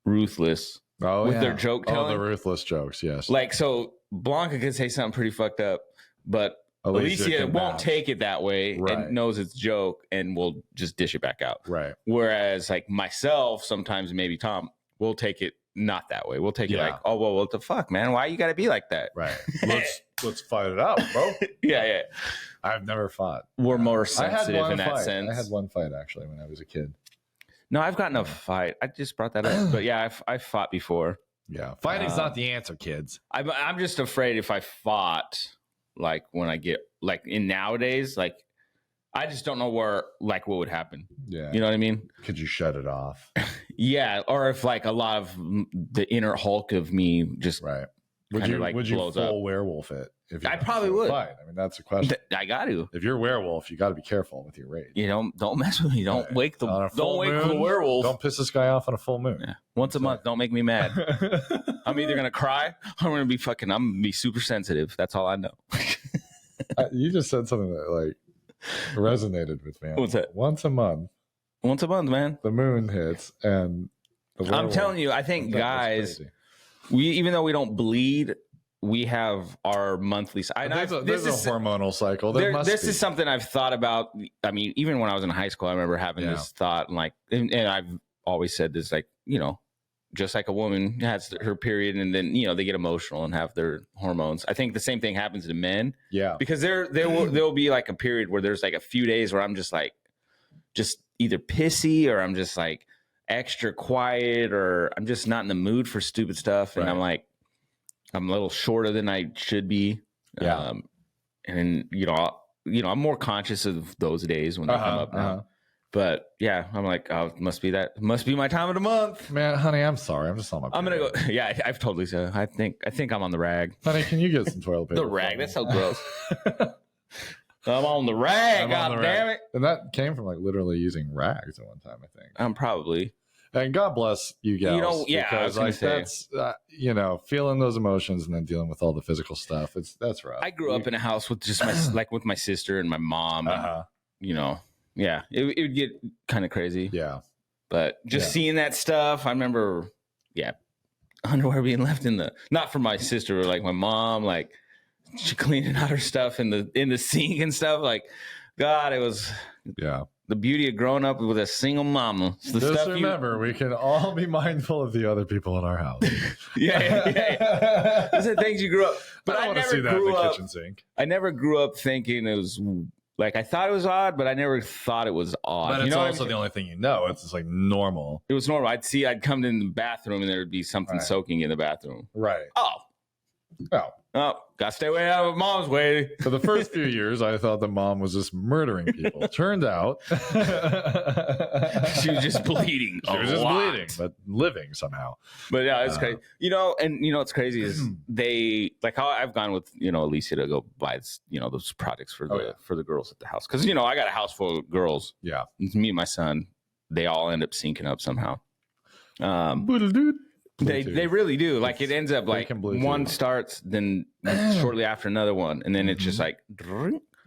ruthless with their joke telling. Oh, the ruthless jokes, yes. Like, so Blanca could say something pretty fucked up, but Alicia can won't match. take it that way Right. and knows it's a joke and will just dish it back out. Right. Whereas like myself, sometimes maybe Tom will take it not that way. We'll take it Yeah. like, oh, well, what the fuck, man? Why you got to be like that? Right. Let's fight it out, bro. Yeah. I've never fought. We're more I had sensitive one in that fight. sense. I had one fight actually when I was a kid. No, I've gotten a fight. I just brought that up. But yeah, I've fought before. Yeah. Fighting's not the answer, kids. I'm just afraid if I fought, like when I get like in nowadays, like I just don't know where like what would happen. Yeah. You know what I mean? Could you shut it off? Yeah, or if like a lot of the inner Hulk of me just Right. Would Kinda you like would you blows full up. werewolf it? If you I got into probably a would. Fight? I mean, that's a question. I got to. If you're a werewolf, you got to be careful with your rage. You know, don't mess with me. Don't Right. wake the On a full the moon, werewolf. Don't piss this guy off on a full moon. Yeah. Once a month, don't make me mad. I'm either gonna cry or I'm gonna be super sensitive. That's all I know. You just said something that like resonated with me. What's that? Once a month, Once a month, man. the moon hits, and the I'm werewolf- telling you, I think that was guys, crazy. we even though we don't bleed, we have our monthly. There's a hormonal cycle. This is something I've thought about. I mean, even when I was in high school, I remember having Yeah. this thought, and like, and I've always said this, like, you know, just like a woman has her period, and then you know they get emotional and have their hormones. I think the same thing happens to men, Yeah. because there will be like a period where there's like a few days where I'm just either pissy or I'm just like extra quiet or I'm just not in the mood for stupid stuff, and Right. I'm like, I'm a little shorter than I should be. Yeah. And I'm more conscious of those days when they come up now. But yeah, I'm like, oh, it must be my time of the month. Man, honey, I'm sorry. I'm just on my. I'm gonna go. period. Yeah, I've totally said. I think I'm on the rag. Honey, can you get some toilet paper? The for rag. me? That's so gross. I'm on the rag. I'm God on the damn rag. it. And that came from like literally using rags at one time, I think. I'm probably. And God bless you guys. You know, yeah, I was because gonna like say. that's feeling those emotions and then dealing with all the physical stuff. That's rough. I grew up in a house with just with my sister and my mom. And, Uh-huh. yeah, it would get kind of crazy. Yeah. But just Yeah. seeing that stuff, I remember, underwear being left not for my sister, but like my mom, like she cleaning out her stuff in the sink and stuff. Like, God, it was Yeah. the beauty of growing up with a single mama. It's the Just stuff remember, we can all be mindful of the other people in our house. yeah. Those are things you grew up. But I I don't want to never see that in grew the up. kitchen sink. I never grew up thinking it was like I thought it was odd, but I never thought it was odd. But You it's know what also I mean? the only thing you know. It's just like normal. It was normal. I'd come in the bathroom and there would be something Right. soaking in the bathroom. Right. Oh, gotta stay way out of mom's way. For the first few years, I thought the mom was just murdering people. Turned out She was just bleeding. She was a just lot. bleeding, but living somehow. But yeah, it's crazy. What's crazy is they like how I've gone with Alicia to go buy those projects for the girls at the house because I got a house full of girls. Yeah. It's me and my son. They all end up syncing up somehow. Bluetooth. They really do. Like it ends up like can Bluetooth. one starts, then shortly after another one, and then it's just like.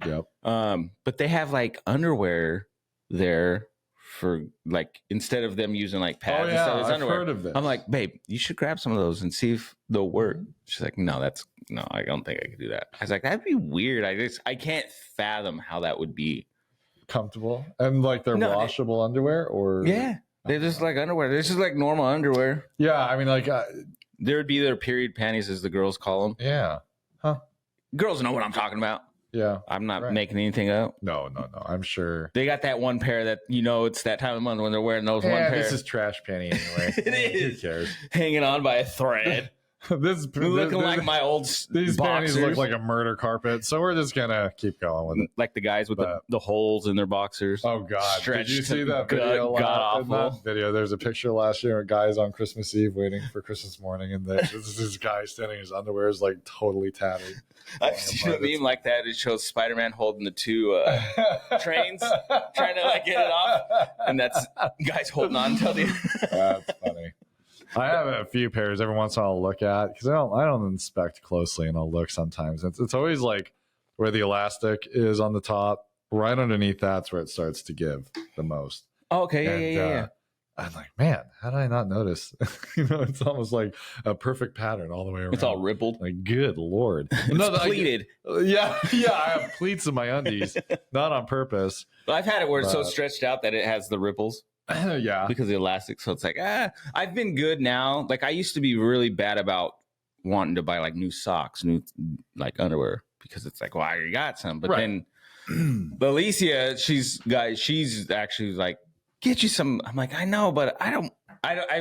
Yep. But they have like underwear there for like instead of them using like pads and stuff, it's I've underwear. heard of this. I'm like, babe, you should grab some of those and see if they'll work. She's like, no, I don't think I could do that. I was like, that'd be weird. I can't fathom how that would be. Comfortable and like they're No, washable underwear or They're just like underwear. They're just like normal underwear. Yeah, I mean like There would be their period panties, as the girls call them. yeah. Huh. Girls know what I'm talking about. Yeah. I'm not making anything up. No. I'm sure. They got that one pair that, it's that time of month when they're wearing those one pair. This is trash panty anyway. It is. Who cares? Hanging on by a thread. Looking like my old these boxers. panties look like a murder carpet, so we're just gonna keep going with it. Like the guys with the holes in their boxers. Oh God! Stretched. Did you see that video? In that video, there's a picture last year of guys on Christmas Eve waiting for Christmas morning, and this guy standing, his underwear is like totally tattered. I've seen a meme like that. It shows Spider-Man holding the two trains, trying to like get it off, and that's guys holding on until the. That's funny. I have a few pairs every once in a while I'll look at because I don't inspect closely, and I'll look sometimes. It's always like where the elastic is on the top, right underneath that's where it starts to give the most. Oh, okay, yeah. I'm like, man, how did I not notice? It's almost like a perfect pattern all the way around. It's all rippled. Like, good Lord. It's pleated. Yeah, I have pleats in my undies, not on purpose. I've had it where it's so stretched out that it has the ripples. Yeah. Because of the elastic. So it's like, I've been good now. Like I used to be really bad about wanting to buy like new socks, new like underwear, because it's like, well, I already got some. But then Alicia, she's actually like, get you some. I'm like, I know, but I'm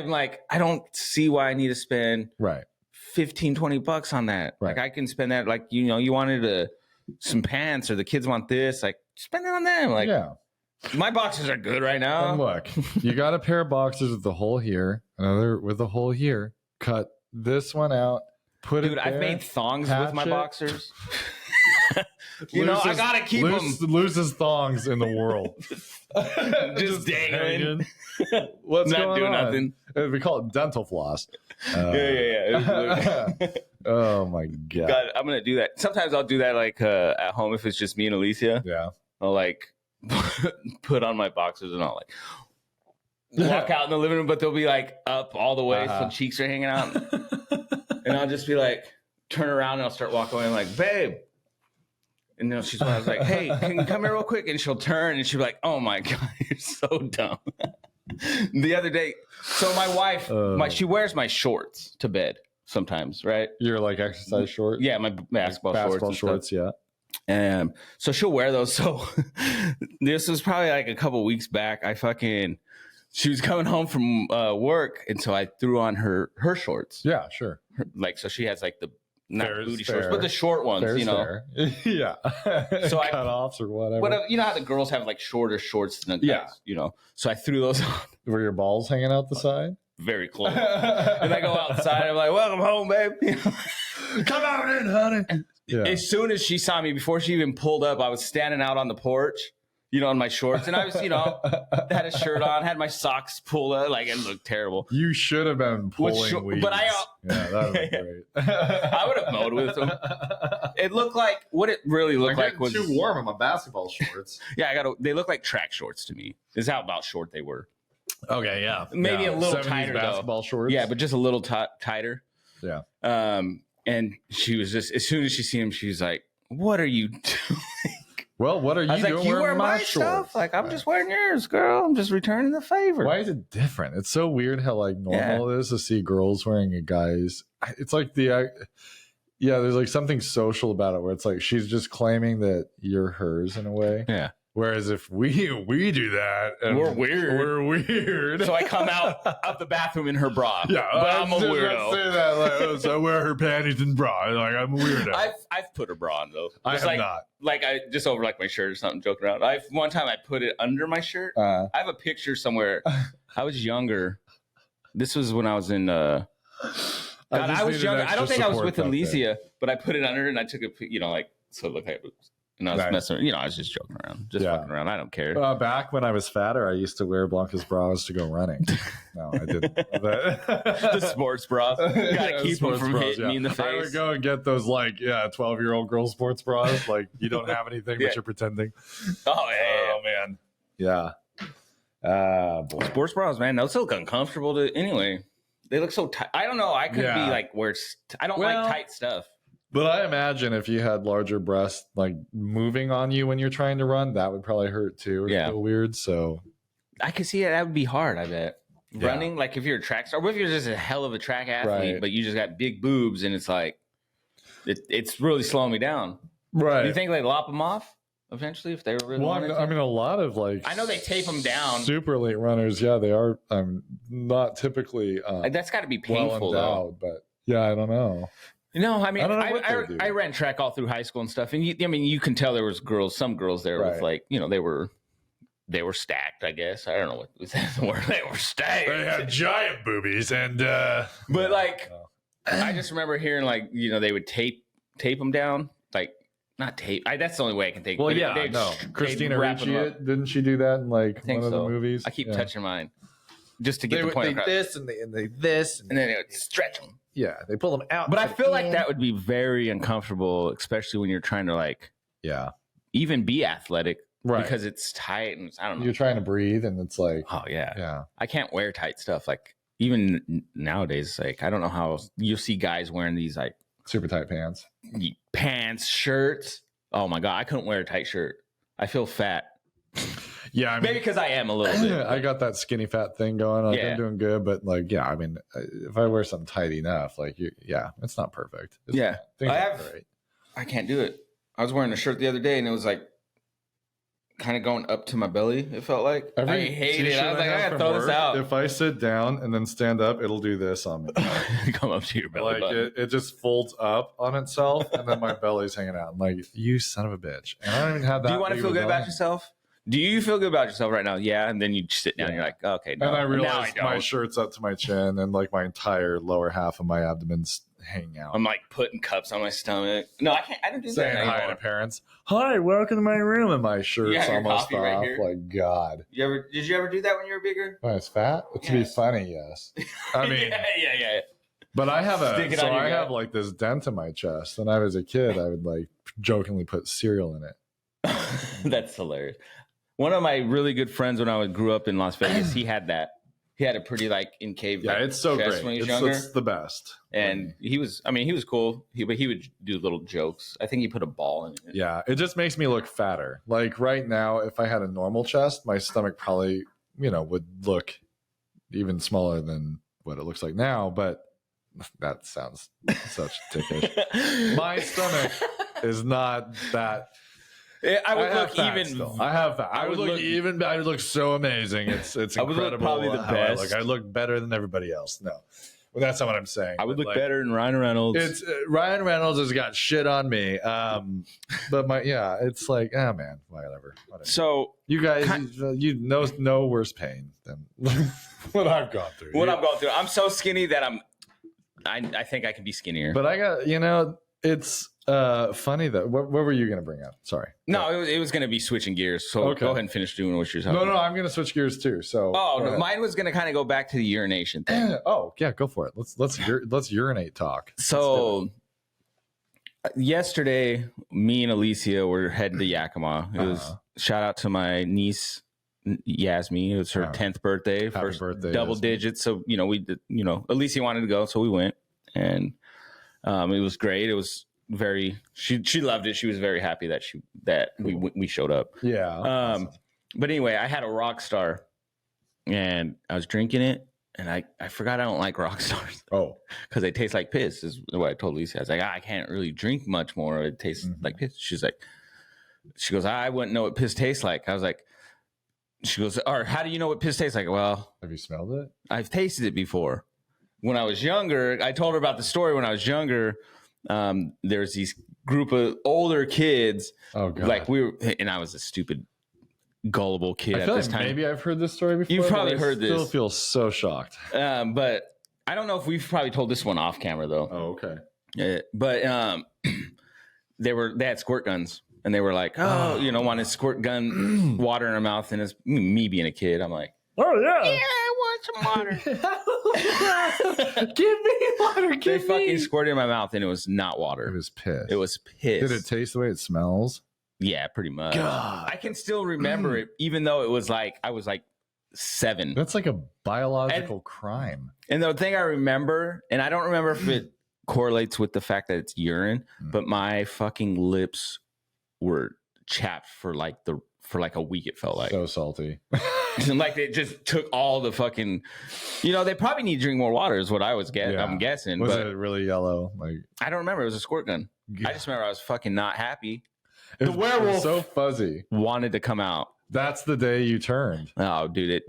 like, I don't see why I need to spend $15-20 on that. Like I can spend that, like, you wanted some pants, or the kids want this, like spend it on them. Like, yeah. My boxers are good right now. And look, you got a pair of boxers with the hole here, another with the hole here. Cut this one out. Put it there. I've made thongs with my boxers. I gotta keep them. Loosest thongs in the world. just dangling. What's not going doing on? Nothing. We call it dental floss. Yeah. Oh my God. I'm gonna do that. Sometimes I'll do that like at home if it's just me and Alicia. Yeah. I'll like put on my boxers and I'll like walk out in the living room, but they'll be like up all the way, so cheeks are hanging out, and I'll just be like, turn around and I'll start walking away. I'm like, babe, and then I was like, hey, can you come here real quick? And she'll turn and she'll be like, oh my God, you're so dumb. The other day, so my wife, she wears my shorts to bed sometimes, right? You're like exercise shorts? Yeah, my basketball shorts, yeah. And so she'll wear those. So this was probably like a couple weeks back. She was coming home from work, and so I threw on her shorts. Yeah, sure. So she has like the not booty fair. shorts, but the short ones, Yeah. So cutoffs or whatever. But you know how the girls have like shorter shorts than the guys, So I threw those on. Were your balls hanging out the side? Very close. And I go outside. I'm like, welcome home, babe. Come out in, honey. Yeah. As soon as she saw me, before she even pulled up, I was standing out on the porch, in my shorts. And I was, had a shirt on, had my socks pulled up. Like, it looked terrible. You should have been pulling weeds. But yeah, that would be great. I would have mowed with them. It looked like, what it really looked like was too warm in my basketball shorts. Yeah, they look like track shorts to me. Is how about short they were. Okay, yeah. Maybe a little tighter, basketball shorts. Yeah, but just a little tighter. Yeah. And she was just, as soon as she seen him, she was like, what are you doing? Well, what are you doing? Like, you wear my shorts? Stuff? Like, I'm just wearing yours, girl. I'm just returning the favor. Why is it different? It's so weird how like normal it is to see girls wearing a guy's. It's like there's like something social about it where it's like she's just claiming that you're hers in a way. Yeah. Whereas if we do that, and we're weird. So I come out of the bathroom in her bra. Yeah, but I'm a weirdo. Say that, so I wear her panties and bra. Like, I'm a weirdo. I've put her bra on though. I have not. Like I just over like my shirt or something, joking around. One time I put it under my shirt. I have a picture somewhere. I was younger. This was when I was in. God, I was younger. I don't think I was with Alicia, but I put it under and I took a, so it looked like it was. And I was messing, I was just joking around, fucking around. I don't care. Back when I was fatter, I used to wear Blanca's bras to go running. No, I didn't. The sports bras. Gotta keep them from hitting me in the face. I would go and get those 12-year-old girl sports bras. Like, you don't have anything, but you're pretending. Oh, yeah. Oh, man. Yeah. Boy. Sports bras, man, those look uncomfortable anyway. They look so tight. I don't know. I could be like I don't like tight stuff. But I imagine if you had larger breasts, like moving on you when you're trying to run, that would probably hurt too. It's feel weird. So I could see it. That would be hard. I bet running, like if you're a track star, what if you're just a hell of a track athlete, but you just got big boobs, and it's like, it's really slowing me down. Right. Do you think they lop them off eventually if they were really? Well, I mean, a lot of like I know they tape them down. Super elite runners, yeah, they are not typically. That's got to be painful though. But yeah, I don't know. No, I mean, I don't know what they do. I ran track all through high school and stuff, and you can tell there was some girls there with like, they were stacked. I guess I don't know what was that word. They were stacked. They had giant boobies, and but like, I just remember hearing like, they would tape them down, like not tape. That's the only way I can think. Well, but yeah, no. Christina Ricci, didn't she do that in like one of the movies? I keep touching mine just to get the point across. This and they this, and then they would stretch them. Yeah, they pull them out. But I feel like that would be very uncomfortable, especially when you're trying to like, even be athletic, right? Because it's tight and I don't know. You're trying to breathe, and it's like, oh yeah. I can't wear tight stuff. Like even nowadays, like I don't know how you'll see guys wearing these like super tight pants, shirts. Oh my god, I couldn't wear a tight shirt. I feel fat. Yeah, I mean, maybe because I am a little bit. I got that skinny fat thing going. Like, I'm doing good, but like, yeah, I mean, if I wear something tight enough, like, it's not perfect. I can't do it. I was wearing a shirt the other day, and it was like kind of going up to my belly. It felt like I hate it. I was like, I gotta throw this out. If I sit down and then stand up, it'll do this on me. Come up to your belly. Like it just folds up on itself, and then my belly's hanging out. I'm like, you son of a bitch. And I don't even have that. Do you want to feel good about yourself? Do you feel good about yourself right now? Yeah. And then you sit down and you're like, okay. No. And I realize my shirt's up to my chin and like my entire lower half of my abdomen's hanging out. I'm like putting cups on my stomach. No, I can't. I don't do saying that anymore. Hi to parents. Hi, welcome to my room. And my shirt's almost off. Right, like, God. Did you ever do that when you were bigger? When I was fat? To be funny, yes. I mean, yeah. But I have I have like this dent in my chest. When I was a kid, I would like jokingly put cereal in it. That's hilarious. One of my really good friends when I grew up in Las Vegas, he had that. He had a pretty like incave. Yeah, it's so great. When he was younger. It's the best. And he was cool. But he would do little jokes. I think he put a ball in it. Yeah, it just makes me look fatter. Like right now, if I had a normal chest, my stomach probably, would look even smaller than what it looks like now. But that sounds such tickish. My stomach is not that. I would look even. Still. I have that. I would look even. I would look so amazing. It's incredible. I would look probably the best. I look better than everybody else. No, well, that's not what I'm saying. I would look better than Ryan Reynolds. It's Ryan Reynolds has got shit on me. But it's like, man, whatever. So you guys, you know no worse pain than what I've gone through. I've gone through. I'm so skinny that I think I can be skinnier. But I got it's. Funny that. What were you going to bring up? Sorry. No, it was going to be switching gears. So go ahead and finish doing what you're talking about. No, I'm going to switch gears too. So. Mine was going to kind of go back to the urination thing. Oh yeah, go for it. Let's urinate talk. So yesterday, me and Alicia were heading to Yakima. It was shout out to my niece Yasmin. It was her 10th birthday. Happy birthday, double Yasmin. digits. So we did. Alicia wanted to go, so we went, and it was great. It was. She loved it. She was very happy that we showed up. Yeah. Awesome. But anyway, I had a Rockstar and I was drinking it and I forgot I don't like Rockstars. Oh, because they taste like piss is what I told Lisa. I was like, I can't really drink much more. It tastes like piss. She goes, I wouldn't know what piss tastes like. I was like, she goes, or how do you know what piss tastes like? Well, have you smelled it? I've tasted it before. When I was younger, I told her about the story when I was younger. There's these group of older kids. Oh God. Like and I was a stupid, gullible kid at this time. Maybe I've heard this story before. You've probably heard this. I still feel so shocked. But I don't know if we've probably told this one off camera though. Oh, okay. But they had squirt guns and they were like, want to squirt gun water in her mouth. And it's me being a kid. I'm like, oh yeah. Yeah, I want some water. Give me water. They fucking squirted in my mouth and it was not water. It was piss. It was piss. Did it taste the way it smells? Yeah, pretty much. God. I can still remember it, even though it was like I was like 7. That's like a biological crime. And the thing I remember, and I don't remember if it correlates with the fact that it's urine, but my fucking lips were chapped for like a week. It felt like so salty. Like they just took all the fucking, they probably need to drink more water is what I was I'm guessing. Was but it really yellow? Like I don't remember. It was a squirt gun. I just remember I was fucking not happy. The werewolf- was so fuzzy. Wanted to come out. That's the day you turned. Oh, dude,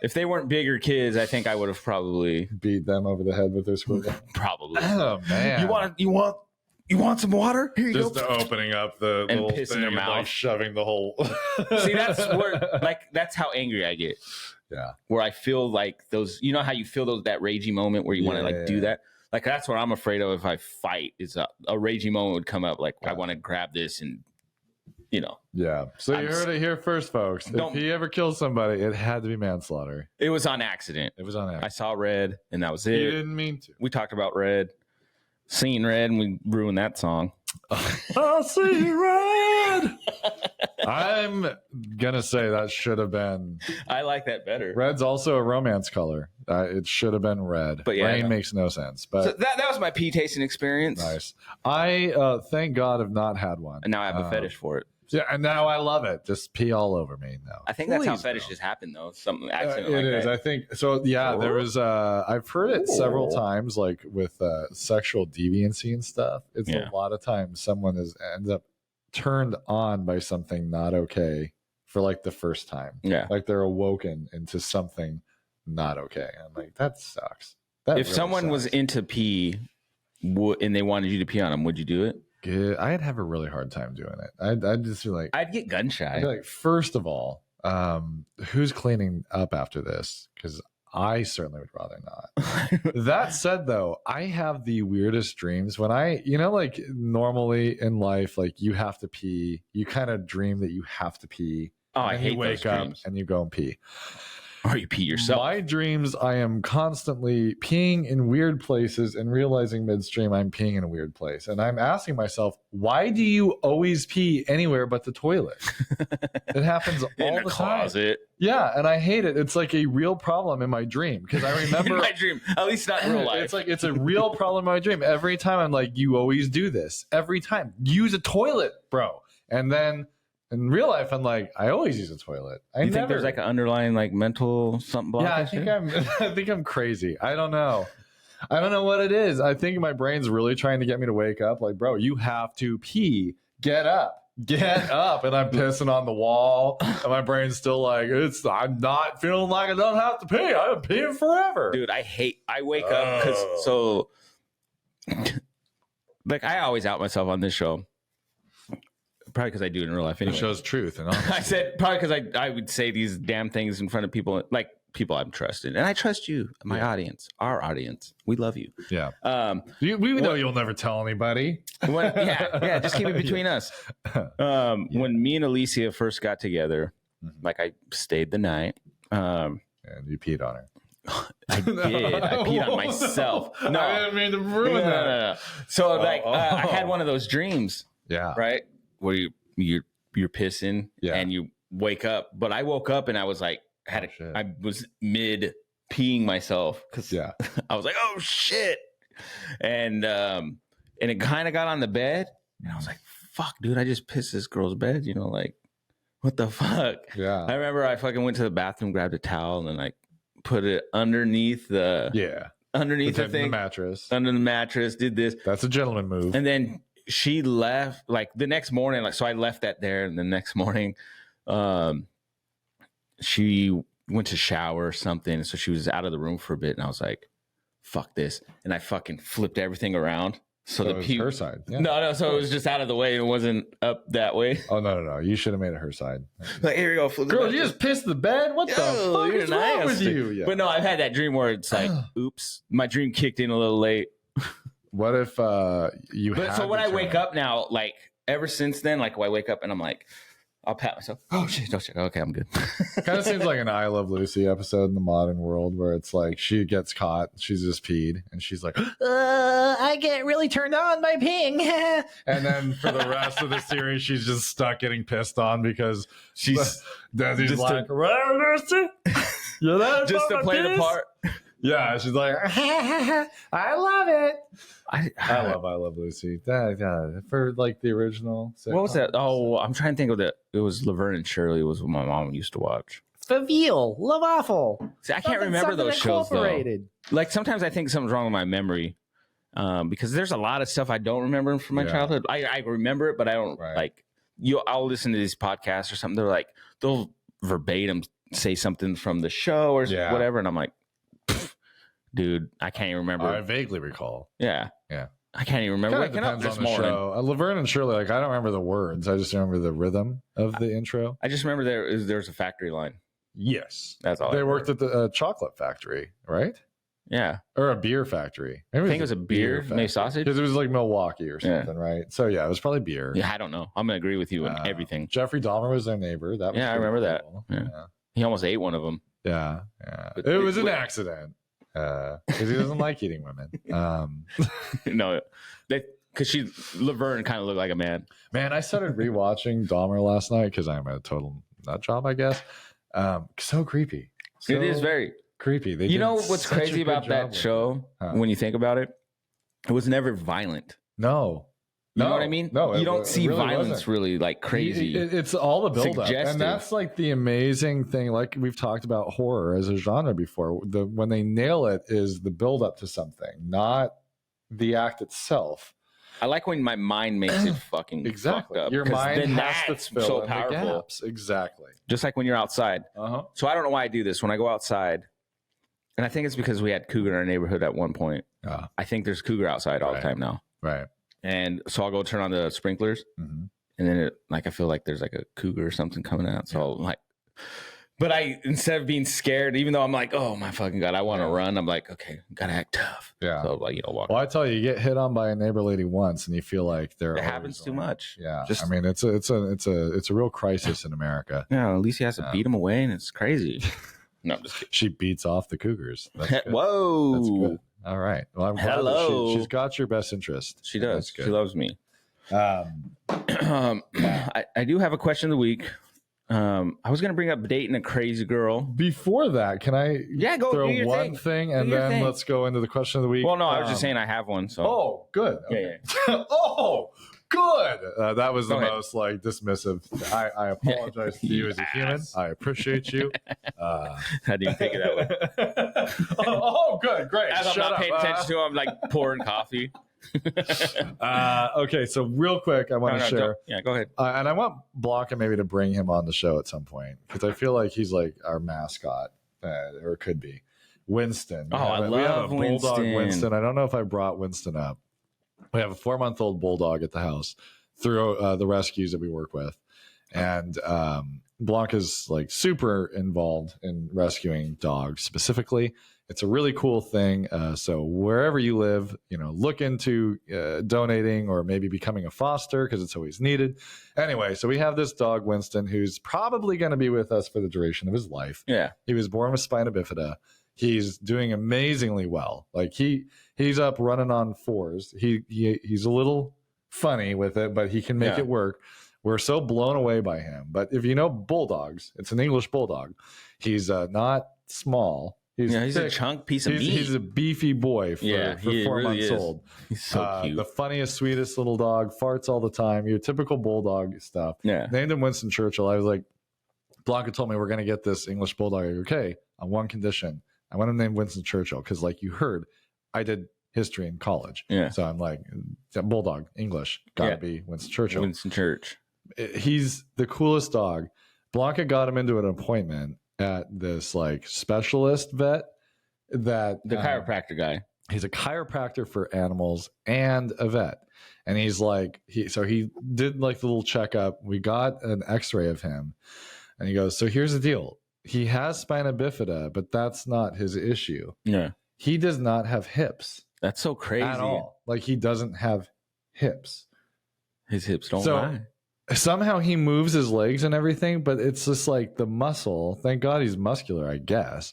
if they weren't bigger kids, I think I would have probably Beat them over the head with their squirt gun. probably. Oh man! You want some water? Here you Just go. Opening up the And little piss in thing their and, mouth. like, shoving the whole. See, that's how angry I get. Yeah. Where I feel like those, you know how you feel that ragey moment where you want to like do that. Like that's what I'm afraid of if I fight. Is a ragey moment would come up. Like I want to grab this and, you know. Yeah. So you heard it here first, folks. If he ever kills somebody, it had to be manslaughter. It was on accident. It was on accident. I saw red and that was it. You didn't mean to. We talked about red, seen red, and we ruined that song. I'll see red. I'm gonna say that should have been. I like that better. Red's also a romance color. It should have been red. But yeah, rain makes no sense. But so that was my pee tasting experience. Nice. I thank God have not had one, and now I have a fetish for it. Yeah, and now I love it. Just pee all over me now. I think that's how fetishes happen, though. Something accident it like is. that. I think so. Yeah, there was. I've heard it several times, like with sexual deviancy and stuff. It's a lot of times someone ends up turned on by something not okay for like the first time. Yeah, like they're awoken into something not okay. I'm like, that sucks. That if really someone sucks. was into pee and they wanted you to pee on them, would you do it? I'd have a really hard time doing it. I'd just be like, I'd get gun shy. I'd be like, first of all, who's cleaning up after this? Because I certainly would rather not. That said, though, I have the weirdest dreams when like normally in life, like you have to pee. You kind of dream that you have to pee. Oh, I hate you wake those up dreams. and you go and pee. Or you pee yourself. My dreams, I am constantly peeing in weird places and realizing midstream I'm peeing in a weird place. And I'm asking myself, why do you always pee anywhere but the toilet? It happens all in the a closet. time. Yeah, and I hate it. It's like a real problem in my dream because I remember in my dream, at least not in real life. It's like it's a real problem in my dream. Every time I'm like, you always do this. Every time, use a toilet, bro. And then in real life, I'm like, I always use a toilet. You think there's like an underlying like mental something block? Yeah, I think I'm crazy. I don't know. I don't know what it is. I think my brain's really trying to get me to wake up. Like, bro, you have to pee. Get up. Get up. And I'm pissing on the wall. And my brain's still like, I'm not feeling like I don't have to pee. I'm peeing forever. Dude, I wake up because like I always out myself on this show. Probably because I do it in real life anyway. It shows truth. And I said probably because I would say these damn things in front of people, like people I'm trusted. And I trust you, my audience, our audience. We love you. Yeah. We know you'll never tell anybody. Just keep it between us. When me and Alicia first got together, like I stayed the night. And you peed on her. I did. I peed on myself. No, I didn't mean to ruin that. No. So I had one of those dreams. Yeah. Right. Where you're pissing and you wake up, but I woke up and I was like, I was mid peeing myself because I was like, oh shit, and it kind of got on the bed and I was like, fuck, dude, I just pissed this girl's bed, like what the fuck? Yeah, I remember I fucking went to the bathroom, grabbed a towel, and then like put it underneath the thing, mattress, under the mattress. Did this? That's a gentleman move, and then. She left like the next morning, so I left that there, and the next morning, she went to shower or something, so she was out of the room for a bit, and I was like, "Fuck this!" and I fucking flipped everything around so the her side. Yeah. No, so it was just out of the way, and it wasn't up that way. Oh no! You should have made it her side. Like here you go, girl, you just pissed the bed. What the fuck is wrong with you? Yeah. But no, I've had that dream where it's like, oops, my dream kicked in a little late. What if you? But so when I wake up now, like ever since then, like when I wake up and I'm like, I'll pat myself. Oh shit! Okay, I'm good. Kind of seems like an I Love Lucy episode in the modern world where it's like she gets caught, she's just peed, and she's like, I get really turned on by peeing. And then for the rest of the series, she's just stuck getting pissed on because Desi's like, Lucy, just to play the part. Yeah, she's like, I love it. I love Lucy. For like the original. What was that? Oh, I'm trying to think of that. It was Laverne and Shirley was what my mom used to watch. Faville, Love Awful. See, I can't remember those shows though. Like sometimes I think something's wrong with my memory, because there's a lot of stuff I don't remember from my childhood. I remember it, but I don't like. I'll listen to these podcasts or something. They're like they'll verbatim say something from the show or whatever, and I'm like, dude, I can't even remember. I vaguely recall. Yeah. I can't even remember. It depends on the show. Laverne and Shirley, like I don't remember the words. I just remember the rhythm of the intro. I just remember there's a factory line. Yes, that's all. They worked at the chocolate factory, right? Yeah, or a beer factory. Maybe I think it was a beer made sausage because it was like Milwaukee or something, right? So yeah, it was probably beer. Yeah, I don't know. I'm gonna agree with you on everything. Jeffrey Dahmer was their neighbor. That was I remember cool. that. Yeah. He almost ate one of them. Yeah. It was an accident because he doesn't like eating women. No, because Laverne kind of looked like a man. Man, I started rewatching Dahmer last night because I'm a total nut job, I guess. So creepy. It is very creepy. You know what's crazy about that show when you think about it? It was never violent. No. You know what I mean? No, you don't see really violence really like crazy. It's all the build up. Suggestive. And that's like the amazing thing. Like we've talked about horror as a genre before. When they nail it is the build up to something, not the act itself. I like when my mind makes it fucking exactly. fucked up. Your mind has to fill so in powerful. the gaps. Exactly. Just like when you're outside. So I don't know why I do this. When I go outside, and I think it's because we had cougar in our neighborhood at one point. I think there's cougar outside all the time now. Right. And so I'll go turn on the sprinklers, and then I feel like there's like a cougar or something coming out. So I'll like, but instead of being scared, even though I'm like, oh my fucking God, I want to run. I'm like, okay, gotta act tough. Yeah. So like, walk. Well, I tell you, you get hit on by a neighbor lady once, and you feel like it happens too much. Yeah. I mean, it's a real crisis in America. Yeah. At least he has to beat him away, and it's crazy. No, I'm just kidding. She beats off the cougars. That's good. Whoa. That's good. All right. Well, I'm glad that she's got your best interest. She does. She loves me. I do have a question of the week. I was going to bring up dating a crazy girl. Before that, can I go throw do one thing and then let's go into the question of the week? Well, no, I was just saying I have one. So. Oh, good. Okay. Yeah. Oh, good. That was the most like dismissive. I apologize to you as a human. I appreciate you. I didn't think of that one. Oh, good. Great. As I'm not paying attention to him, I'm like pouring coffee. Okay, so real quick, I want to share. Go ahead. And I want Blanca maybe to bring him on the show at some point because I feel like he's like our mascot, or could be Winston. We have a bulldog, Winston. I don't know if I brought Winston up. We have a 4-month-old bulldog at the house through the rescues that we work with, and Blanca's like super involved in rescuing dogs specifically. It's a really cool thing. So wherever you live, look into donating or maybe becoming a foster because it's always needed. Anyway, so we have this dog, Winston, who's probably going to be with us for the duration of his life. Yeah. He was born with spina bifida. He's doing amazingly well. Like he's up running on 4s. He's a little funny with it, but he can make it work. We're so blown away by him. But if you know bulldogs, it's an English bulldog. He's not small. He's a chunk piece of meat. He's a beefy boy for 4 months old. He's so cute. The funniest, sweetest little dog, farts all the time. Your typical bulldog stuff. Yeah. Named him Winston Churchill. I was like, Blanca told me we're going to get this English bulldog. Okay, on one condition. I want him named Winston Churchill because, like you heard, I did history in college. Yeah. So I'm like, bulldog, English, gotta be Winston Churchill. Winston Church. He's the coolest dog. Blanca got him into an appointment at this like specialist vet that the chiropractor guy. He's a chiropractor for animals and a vet. And he's like, he did like the little checkup. We got an x-ray of him and he goes, so here's the deal. He has spina bifida, but that's not his issue. Yeah. He does not have hips. That's so crazy. At all. Like he doesn't have hips. His hips don't lie. Somehow he moves his legs and everything, but it's just like the muscle. Thank God he's muscular, I guess.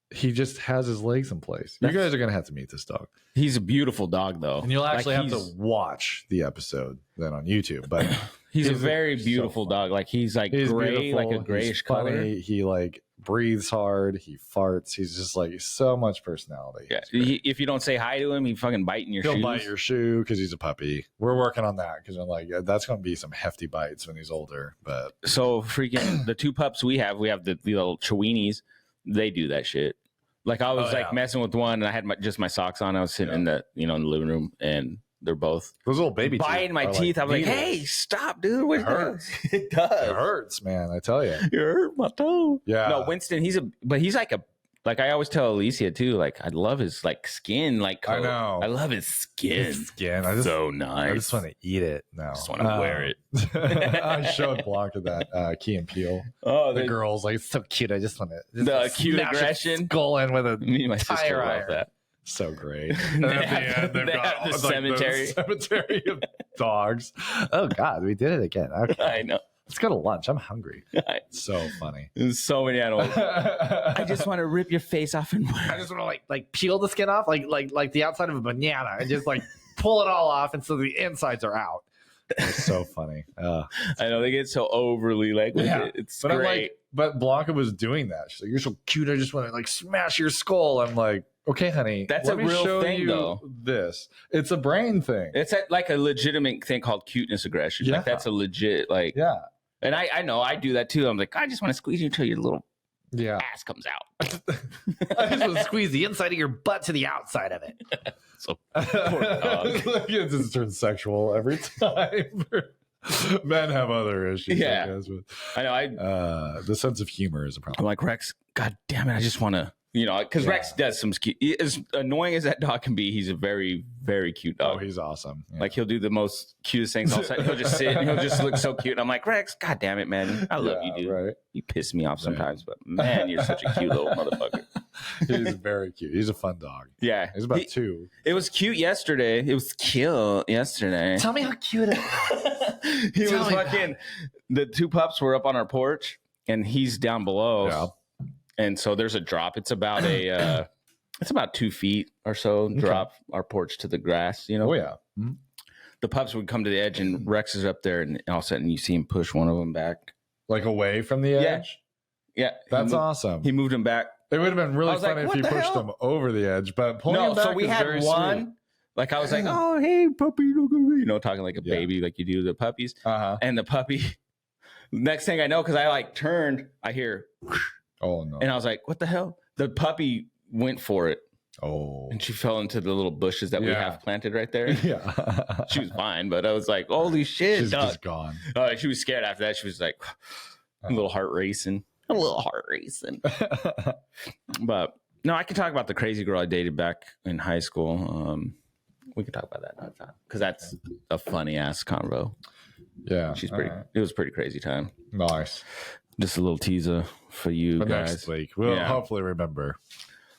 He just has his legs in place. You guys are going to have to meet this dog. He's a beautiful dog, though. And you'll actually have to watch the episode then on YouTube. But he's a very beautiful dog. Like he's gray, beautiful. Like a grayish color. He like breathes hard. He farts. He's just like so much personality. Yeah. If you don't say hi to him, he fucking bite in your shoes. He'll bite your shoe because he's a puppy. We're working on that because I'm like, that's going to be some hefty bites when he's older. But so freaking the 2 pups we have the little Chiweenies. They do that shit. Like I was messing with one, and I had just my socks on. I was sitting in the in the living room, and they're both those little baby biting my teeth. I was like, "Hey, stop, dude! What does it does? It hurts, man. I tell you, You hurt my toe." Yeah. No, Winston. He's like I always tell Alicia too. Like I love his like skin. Like coat. I know. I love his skin. His skin. So nice. I just want to eat it. No, I just want to wear it. I showed Blanca that Key and Peele. Oh, The girl's like, it's so cute. I just want to the cute aggression. Skull in with a Me and my sister tire love iron. that. So great. They have the cemetery. Cemetery of dogs. Oh God, we did it again. Okay. I know. Let's go to lunch. I'm hungry. So funny. There's so many animals. I just want to rip your face off and I just want to like peel the skin off like the outside of a banana and just like pull it all off, and so the insides are out. It's so funny. I know they get so overly like it's but great. But Blanca was doing that. She's like, "You're so cute. I just want to like smash your skull." I'm like, "Okay, honey, That's let a me real show thing, you though. This. It's a brain thing. It's like a legitimate thing called cuteness aggression. Yeah. Like that's a legit like. Yeah. And I know I do that too. I'm like, I just want to squeeze you until your little Yeah. ass comes out. I just want to squeeze the inside of your butt to the outside of it. So poor dog. It just turns sexual every time. Men have other issues. Yeah. I guess, but, I know. the sense of humor is a I'm problem. like, Rex, God damn it. I just want to, because Rex does some, as annoying as that dog can be, he's a very, very cute dog. Oh, he's awesome. Yeah. Like he'll do the most cutest things. All of a sudden, he'll just sit and he'll just look so cute. And I'm like, Rex, God damn it, man. I love you, dude. Right. You piss me off sometimes, but man, you're such a cute little motherfucker. He's very cute. He's a fun dog. Yeah. He's about 2. It was cute yesterday. It was cute yesterday. Tell me how cute it is. He Tell was me fucking, the 2 pups were up on our porch and he's down below. Yeah. And so there's a drop. It's about it's about 2 feet or so drop our porch to the grass, Oh, yeah. Mhm. The pups would come to the edge and Rex is up there and all of a sudden you see him push one of them back. Like away from the edge? Yeah. That's awesome. He moved him back. It would have been really I was like, funny if what you the pushed hell? them over the edge, but pulling No, them back so we is had very one. sweet. Like I was like, oh, hey, puppy, talking like a baby, like you do to the puppies. Uh-huh. And the puppy, next thing I know, because I like turned, I hear, Oh, no. and I was like, what the hell? The puppy went for it. Oh. And she fell into the little bushes that we Yeah. have planted right there. Yeah. She was fine, but I was like, holy shit, She's dog. just gone. She was scared after that. She was like, a little heart racing. A little heart racing. But no, I can talk about the crazy girl I dated back in high school. We can talk about that another time because that's a funny ass convo. Yeah. She's pretty. It was a pretty crazy time. Nice. Just a little teaser for you For guys. next week. We'll Yeah. hopefully remember.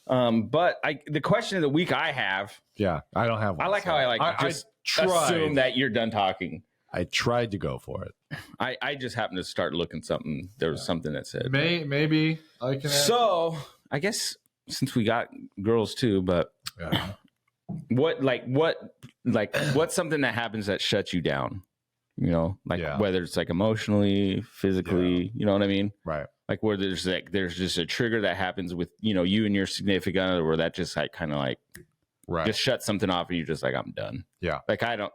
But the question of the week I have. Yeah. I don't have one. I like how I just assume that you're done talking. I tried to go for it. I just happened to start looking something. There was something that said. Maybe I can. So I guess since we got girls too, but Yeah. what's something that happens that shuts you down? Whether it's like emotionally, physically, you know what I mean? Right. Like where there's just a trigger that happens with you and your significant other, where that just like kind of like Right. just shuts something off, and you're just like, I'm done. Yeah. Like I don't.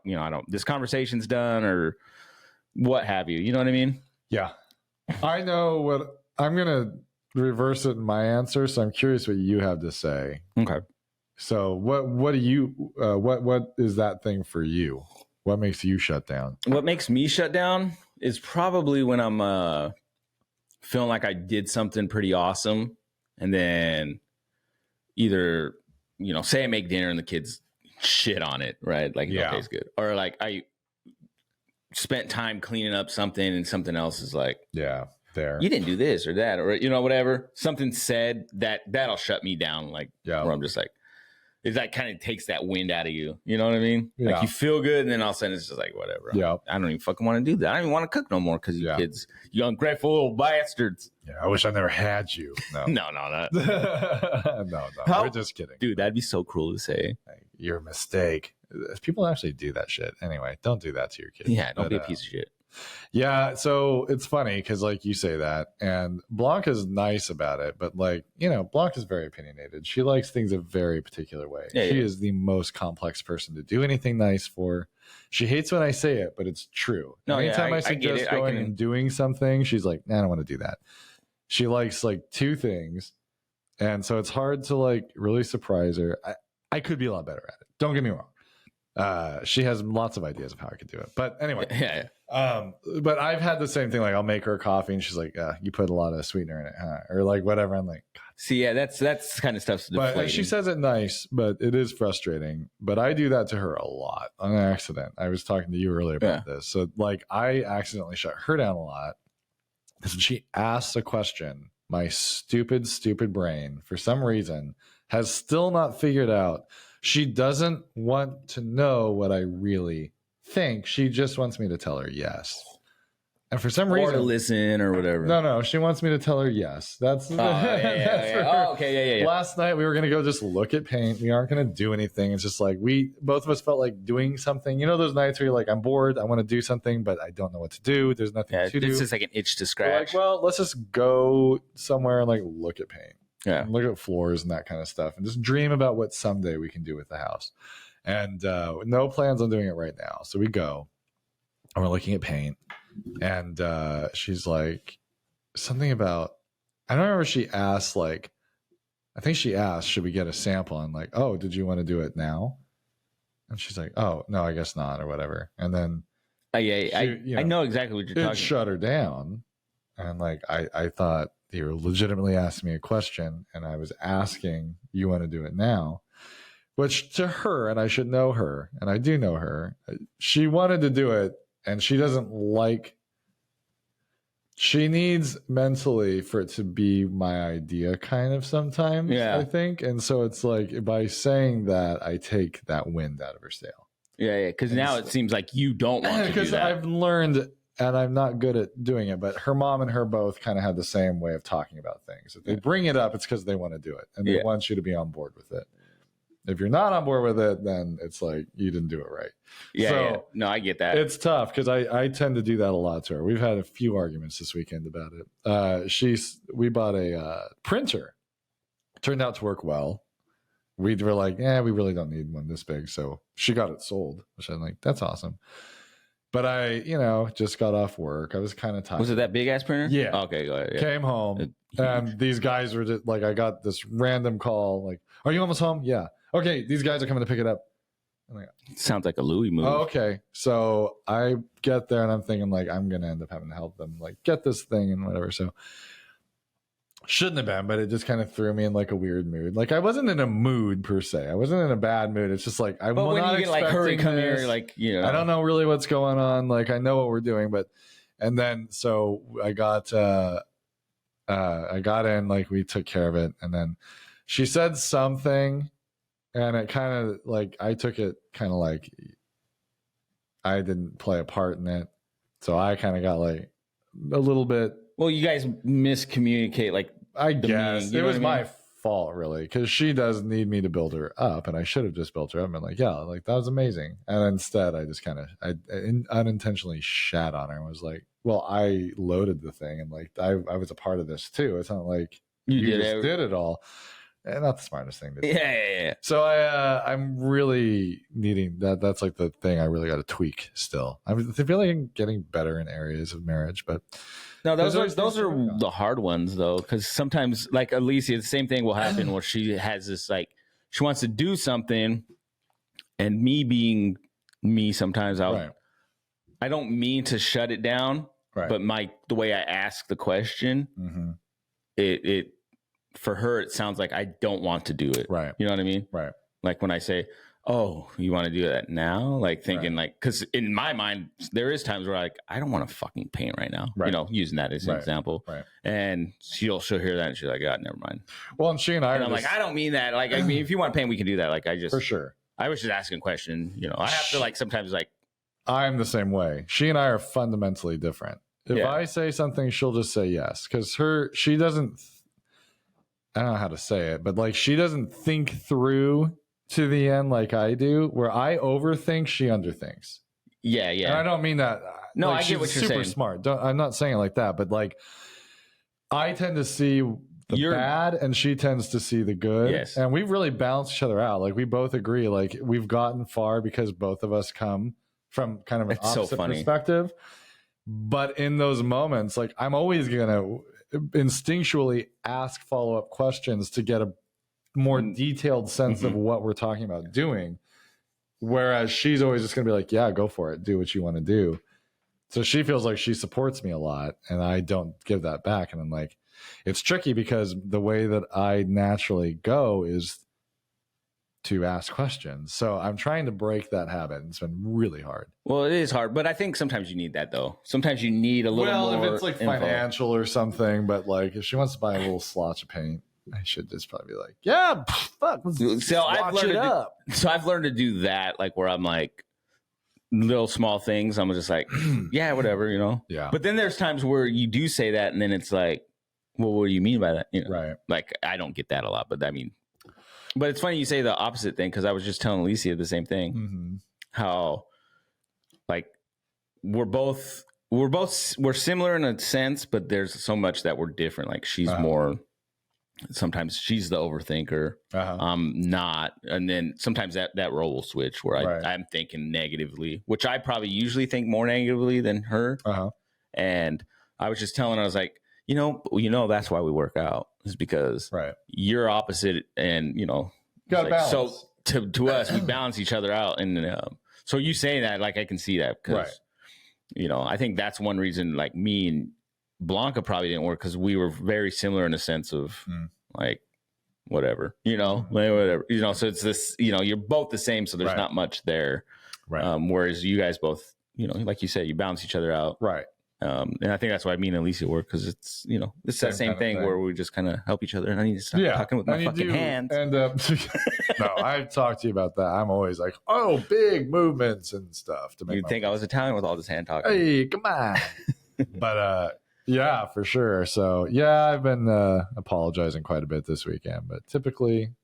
This conversation's done, or what have you? You know what I mean? Yeah. I know what I'm gonna reverse it in my answer. So I'm curious what you have to say. Okay. So what do you what is that thing for you? What makes you shut down? What makes me shut down is probably when I'm feeling like I did something pretty awesome, and then either say I make dinner and the kids shit on it, right? Like, Yeah. okay, it's good. Or like I spent time cleaning up something and something else is like, Yeah. There. you didn't do this or that, or whatever. Something said that'll shut me down. Like, Yeah. where I'm just like, it like kind of takes that wind out of you. You know what I mean? Yeah. Like you feel good, and then all of a sudden it's just like whatever. Yeah. I don't even fucking want to do that. I don't even want to cook no more because you Yeah. kids, you ungrateful little bastards. Yeah. I wish I never had you. No. No, no. How- We're just kidding. dude, that'd be so cruel to say. You're a mistake. People actually do that shit. Anyway, don't do that to your kids. Yeah, don't But, be a piece of shit. Yeah, so it's funny because like you say that, and Blanca's nice about it, but like Blanca's very opinionated. She likes things a very particular way. Yeah, she yeah. is the most complex person to do anything nice for. She hates when I say it, but it's true. No, yeah, Anytime I I get suggest it. I going can- and doing something, she's like, nah, I don't want to do that. She likes like 2 things. And so it's hard to like really surprise her. I could be a lot better at it. Don't get me wrong. She has lots of ideas of how I could do it. But anyway, but I've had the same thing. Like I'll make her a coffee and she's like, you put a lot of sweetener in it, huh? Or like whatever. I'm like, God. See, yeah, that's kind of stuff's deflating. But she says it nice, but it is frustrating. But I do that to her a lot on accident. I was talking to you earlier about this. So like I accidentally shut her down a lot. Because she asks a question, my stupid brain, for some reason, has still not figured out. She doesn't want to know what I really think. She just wants me to tell her yes. And for some reason, or to listen or whatever. No, she wants me to tell her yes. That's okay. Last night we were gonna go just look at paint. We aren't gonna do anything. It's just like both of us felt like doing something. You know those nights where you're like, I'm bored, I want to do something, but I don't know what to do. There's nothing to do. It's just like an itch to scratch. We're like, well, let's just go somewhere and like look at paint. Yeah, and look at floors and that kind of stuff, and just dream about what someday we can do with the house. And no plans on doing it right now. So we go, and we're looking at paint. And she's like something about, I don't remember, she asked, like, I think she asked, should we get a sample? And like, oh, did you want to do it now? And she's like, oh, no, I guess not, or whatever. And then I know exactly what you're talking about. It shut her down. And like, I thought you were legitimately asking me a question, and I was asking, you want to do it now? Which to her, and I should know her, and I do know her, she wanted to do it. And she doesn't like, she needs mentally for it to be my idea kind of sometimes, I think. And so it's like, by saying that, I take that wind out of her sail. Yeah. Because now it seems like you don't want to do that. Because I've learned, and I'm not good at doing it, but her mom and her both kind of had the same way of talking about things. If they bring it up, it's because they want to do it. And they want you to be on board with it. If you're not on board with it, then it's like you didn't do it right. So, no, I get that. It's tough because I tend to do that a lot to her. We've had a few arguments this weekend about it. We bought a printer. Turned out to work well. We were like, we really don't need one this big. So she got it sold, which I'm like, that's awesome. But I, just got off work. I was kind of tired. Was it that big ass printer? Yeah. Okay, go ahead. Yeah. Came home and these guys were just like, I got this random call. Like, are you almost home? Yeah. Okay, these guys are coming to pick it up. Sounds like a Louis move. Oh, okay. So I get there and I'm thinking like I'm gonna end up having to help them like get this thing and whatever. So shouldn't have been, but it just kind of threw me in like a weird mood. Like I wasn't in a mood per se. I wasn't in a bad mood. It's just like I'm not when you get like hurry, come here, like I don't know really what's going on. Like I know what we're doing, but and then so I got in, like we took care of it, and then she said something. And it kind of like, I took it kind of like I didn't play a part in it. So I kind of got like a little bit. Well, you guys miscommunicate. Like, I guess it was my fault, really, because she does need me to build her up. And I should have just built her up and been like, yeah, like that was amazing. And instead, I just kind of, I unintentionally shat on her and was like, well, I loaded the thing. And like, I was a part of this too. It's not like you did it all. Not the smartest thing to do. Yeah. So I'm really needing that. That's like the thing I really got to tweak still. I feel like I'm getting better in areas of marriage, but no, those are the hard ones though, because sometimes like Alicia, the same thing will happen where she has this like she wants to do something, and me being me, sometimes I don't mean to shut it down, but the way I ask the question, it for her, it sounds like I don't want to do it. Right. You know what I mean? Right. Like when I say, oh, you want to do that now? Like thinking like, because in my mind, there is times where I don't want to fucking paint right now. Right. Using that as an example. Right. And she'll hear that and she's like, God, never mind. Well, and she and I'm like, I don't mean that. Like, I mean, if you want to paint, we can do that. Like, for sure. I was just asking a question. I have to like sometimes like. I'm the same way. She and I are fundamentally different. If I say something, she'll just say yes. Because she doesn't. I don't know how to say it, but like she doesn't think through to the end like I do, where I overthink, she underthinks. Yeah. And I don't mean that. No, like, I get what you're saying. Super smart. I'm not saying it like that, but like I tend to see the bad and she tends to see the good. Yes. And we've really balanced each other out. Like we both agree, like we've gotten far because both of us come from kind of an opposite perspective. But in those moments, like I'm always going to, instinctually ask follow-up questions to get a more detailed sense of what we're talking about doing. Whereas she's always just going to be like, yeah, go for it. Do what you want to do. So she feels like she supports me a lot and I don't give that back. And I'm like, it's tricky because the way that I naturally go is to ask questions. So I'm trying to break that habit. It's been really hard. Well, it is hard, but I think sometimes you need that though. Sometimes you need a little more. Well, if it's like info. financial or something, but like if she wants to buy a little swatch of paint, I should just probably be like, yeah, fuck, let's So I've learned to do that, like where I'm like little small things. I'm just like, yeah, whatever, you know. Yeah. But then there's times where you do say that, and then it's like, well, what do you mean by that? You know? Right. Like I don't get that a lot, but I mean, but it's funny you say the opposite thing because I was just telling Alicia the same thing. Mm-hmm. How, like, we're similar in a sense, but there's so much that we're different. Like she's more. Sometimes she's the overthinker. I'm not. And then sometimes that role will switch where I'm thinking negatively, which I probably usually think more negatively than her. And I was just telling her, I was like, you know, that's why we work out is because you're opposite and, you know, got like, so to us, we balance each other out. And so you saying that, like, I can see that because, you know, I think that's one reason like me and Blanca probably didn't work because we were very similar in the sense of like whatever, you know, like whatever, you know. So it's this, you know, you're both the same, so there's not much there. Whereas you guys both, you know, like you said, you balance each other out. And I think that's why me and Alicia work because it's, you know, it's that same thing where we just kind of help each other. And I need to stop talking with my fucking hands. And no, I've talked to you about that. I'm always like, oh, big movements and stuff. To make You'd think I was Italian with all this hand talking. Hey, come on. But yeah, for sure. So yeah, I've been apologizing quite a bit this weekend, but typically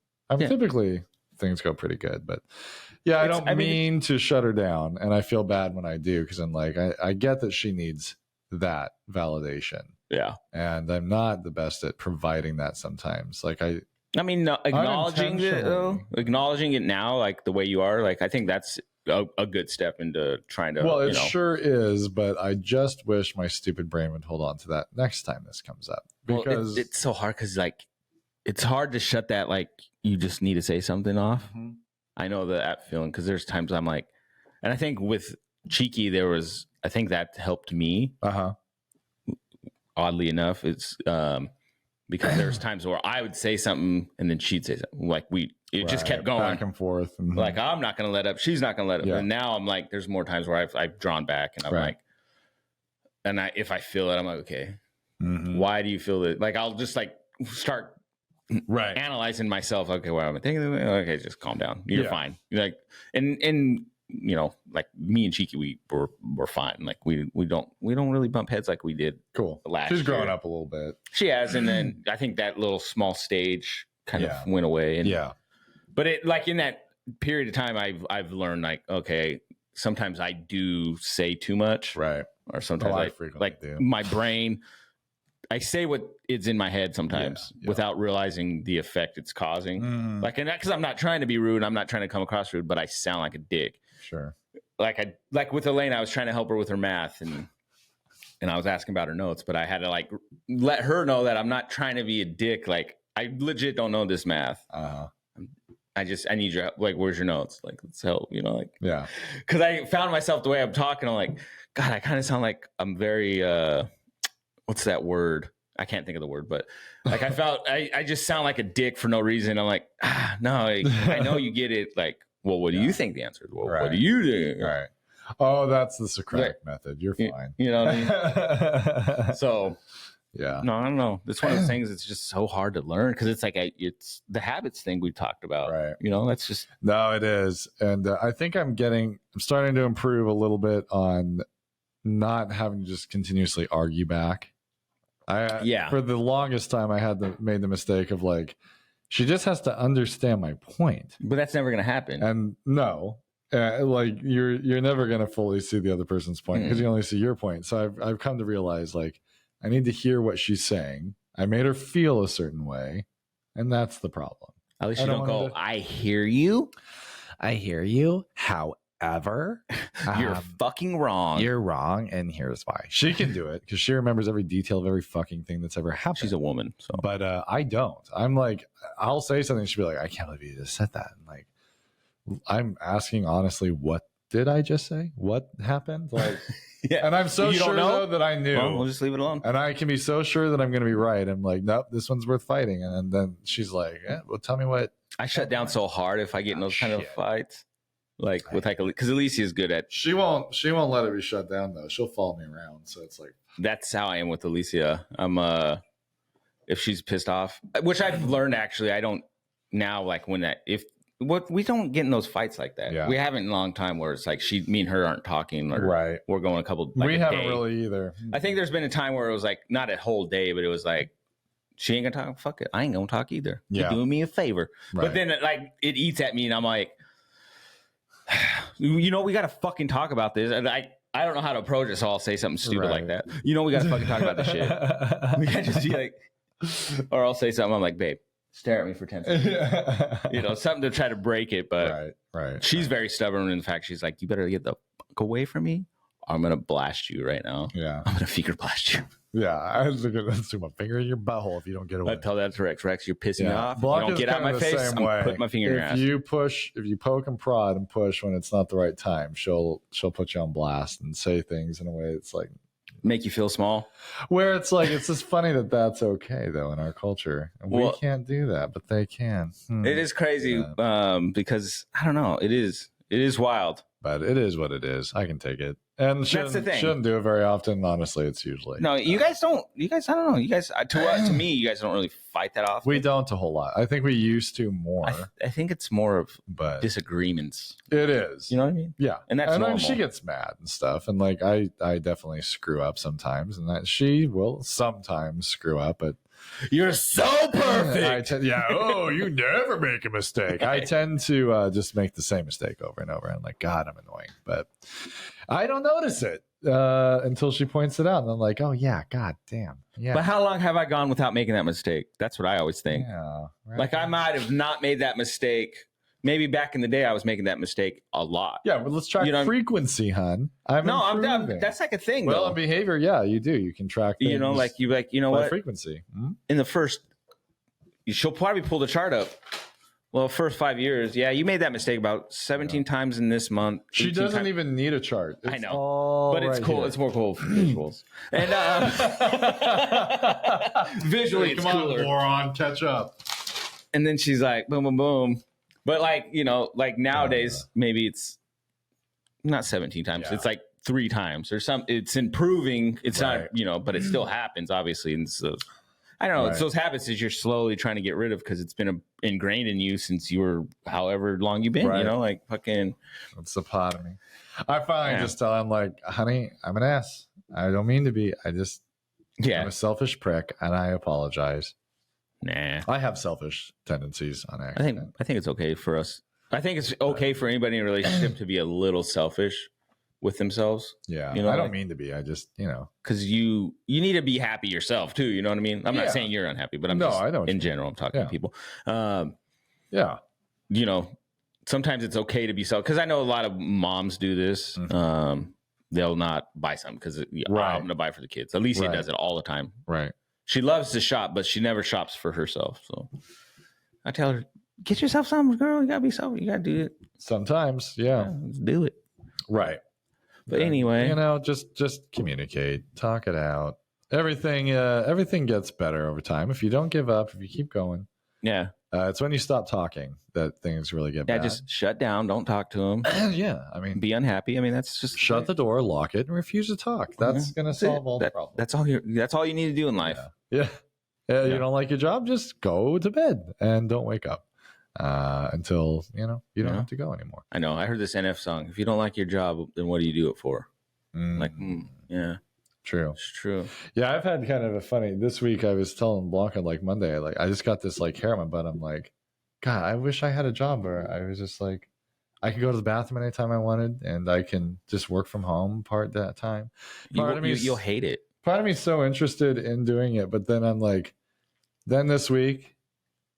things go pretty good. But yeah, I don't mean to shut her down, and I feel bad when I do because I'm like, I get that she needs that validation. Yeah, and I'm not the best at providing that sometimes. Like acknowledging it though, acknowledging it now, like the way you are, like I think that's a good step into trying to. Well, it sure is, but I just wish my stupid brain would hold on to that next time this comes up because it's so hard because like it's hard to shut that like you just need to say something off. I know that feeling because there's times I'm like, and I think with Cheeky I think that helped me. Oddly enough, it's because there's times where I would say something and then she'd say something like it just kept going back and forth. Like I'm not going to let up. She's not going to let up. And now I'm like, there's more times where I've drawn back and I'm like, and if I feel it, I'm like, okay, why do you feel that? Like, I'll just like start analyzing myself. Okay, well, I'm thinking, okay, just calm down. You're fine. You're like, and you know, like me and Cheeky, we're fine. Like we don't really bump heads like we did. Cool. Last year. She's growing up a little bit. She has, and then I think that little small stage kind of went away. And, but it like in that period of time, I've learned like, okay, sometimes I do say too much, or sometimes I like do. My brain. I say what is in my head sometimes without realizing the effect it's causing. Like, and that because I'm not trying to be rude, I'm not trying to come across rude, but I sound like a dick. Sure. Like with Elaine, I was trying to help her with her math and I was asking about her notes, but I had to like let her know that I'm not trying to be a dick. Like I legit don't know this math. I need your like, where's your notes? Like, let's help, you know, like, cause I found myself the way I'm talking. I'm like, God, I kind of sound like I'm very, what's that word? I can't think of the word, but like I just sound like a dick for no reason. I'm like, no, I know you get it. Like, well, what do you think the answer is? Well, what do you do? Right. Oh, that's the Socratic method. You're fine. You know what I mean? So, no, I don't know. It's one of those things that's just so hard to learn because it's like it's the habits thing we talked about. Right. You know, that's just. No, it is. And I think I'm starting to improve a little bit on not having to just continuously argue back. For the longest time, I made the mistake of like, she just has to understand my point. But that's never going to happen. And no. Like you're never going to fully see the other person's point because you only see your point. So I've come to realize like I need to hear what she's saying. I made her feel a certain way, and that's the problem. At least you don't go, I hear you. I hear you. However, ever. You're fucking wrong. You're wrong, and here's why. She can do it because she remembers every detail of every fucking thing that's ever happened. She's a woman, so. But I don't. I'm like, I'll say something. She'll be like, I can't believe you just said that. And like, I'm asking honestly, what did I just say? What happened? Like, Yeah. and I'm so You don't sure know? though that I knew. Well, we'll just leave it alone. And I can be so sure that I'm going to be right. I'm like, nope, this one's worth fighting. And then she's like, well, tell me what. I shut down so hard if I get in those kind of shit. fights. Like with like, because Alicia is good at. She won't let it be shut down though. She'll follow me around. So it's like, That's how I am with Alicia. I'm if she's pissed off, which I've learned actually, I don't now like when that if what we don't get in those fights like that. Yeah. We haven't in a long time where it's like me and her aren't talking or right. we're going a couple. Like we a haven't day. really either. I think there's been a time where it was like not a whole day, but it was like she ain't gonna talk. Fuck it, I ain't gonna talk either. Yeah. You're doing me a favor. Right. But then like it eats at me, and I'm like, we gotta fucking talk about this. And I don't know how to approach it, so I'll say something stupid like that. We gotta fucking talk about this shit. We can't just be like, or I'll say something. I'm like, babe, stare at me for 10 seconds. Something to try to break it. But right. She's very stubborn in the fact she's like, you better get the fuck away from me. Or I'm gonna blast you right now. Yeah, I'm gonna finger blast you. Yeah, I was going to stick my finger in your butthole if you don't get away. I tell that to Rex. Rex, you're pissing me off. If you Blanca's don't get out of my kinda the face, same I'm way. putting my finger in your ass. If you poke and prod and push when it's not the right time, she'll put you on blast and say things in a way that's like make you feel small. Where it's like it's just funny that that's okay though in our culture. And we can't do that, but they can. It is crazy because I don't know. It is wild. But it is what it is. I can take it. And that's the thing. Shouldn't do it very often. Honestly, it's usually no. You guys don't. I don't know. You guys to me, you guys don't really fight that often. We don't a whole lot. I think we used to more. I think it's more of but disagreements. It is. You know what I mean? Yeah. And that's normal. Then she gets mad and stuff, and like I definitely screw up sometimes, and that she will sometimes screw up, but. You're so perfect. Oh, you never make a mistake. I tend to just make the same mistake over and over. And like, God, I'm annoying. But I don't notice it until she points it out. And I'm like, oh, yeah, God damn. Yeah. But how long have I gone without making that mistake? That's what I always think. Yeah, right. Like I might have not made that mistake. Maybe back in the day, I was making that mistake a lot. Yeah, but let's track frequency, hun. I'm improving. That's like a thing. Well, though. in behavior, yeah, you do. You can track things. What? Frequency. In the first, she'll probably pull the chart up. Well, first 5 years, yeah, you made that mistake about 17 times in this month. She doesn't even need a chart. I know, but it's cool. Here. It's more cool for visuals. And visually, it's cooler. Moron, catch up. And then she's like, boom, boom, boom. But like nowadays, maybe it's not 17 times. It's like 3 times or something. It's improving. It's not, but it still happens, obviously. And so I don't know. It's those habits that you're slowly trying to get rid of because it's been ingrained in you since you were however long you've been, like fucking. It's the part of me. I finally just tell him like, honey, I'm an ass. I don't mean to be. I'm a selfish prick and I apologize. Nah, I have selfish tendencies on accident. I think it's okay for us. I think it's okay for anybody in a relationship to be a little selfish with themselves. Yeah, I don't mean to be. I just because you need to be happy yourself too. You know what I mean? I'm not saying you're unhappy, but I know in general. I'm talking to people. Sometimes it's okay to be selfish because I know a lot of moms do this. Mm-hmm. They'll not buy something because I'm going to buy for the kids. Alicia does it all the time. Right. She loves to shop, but she never shops for herself. So I tell her, get yourself something, girl. You gotta be selfish. You gotta do it. Sometimes, let's do it. Right. But anyway, just communicate, talk it out. Everything gets better over time. If you don't give up, if you keep going. Yeah. It's when you stop talking that things really get bad. Yeah, just shut down. Don't talk to them. I mean, be unhappy. I mean, that's just shut the door, lock it, and refuse to talk. That's gonna solve all the problems. That's all you need to do in life. Yeah. You don't like your job, just go to bed and don't wake up until you don't have to go anymore. I know. I heard this NF song. If you don't like your job, then what do you do it for? Yeah. True. It's true. Yeah, I've had kind of a funny this week. I was telling Blanca like Monday, like I just got this like hair on my butt. I'm like, God, I wish I had a job where I was just like, I could go to the bathroom anytime I wanted, and I can just work from home part that time. You'll hate it. Part of me is so interested in doing it, but then I'm like, then this week,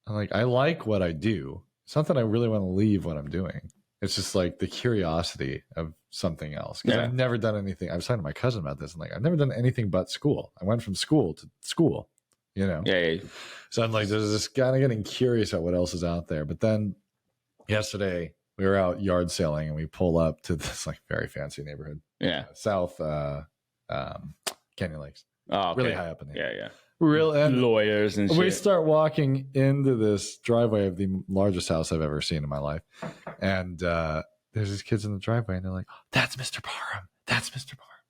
I'm like, I like what I do. It's not that I really want to leave what I'm doing. It's just like the curiosity of something else. Because I've never done anything. I was talking to my cousin about this. And like, I've never done anything but school. I went from school to school, you know? Yeah. So I'm like, there's this kind of getting curious about what else is out there. But then yesterday we were out yard sailing and we pull up to this like very fancy neighborhood. Yeah. South Canyon Lakes. Oh, okay. Really high up in there. Yeah. Real and lawyers and shit. we start walking into this driveway of the largest house I've ever seen in my life. And there's these kids in the driveway and they're like, oh, that's Mr. Parham. That's Mr. Parham.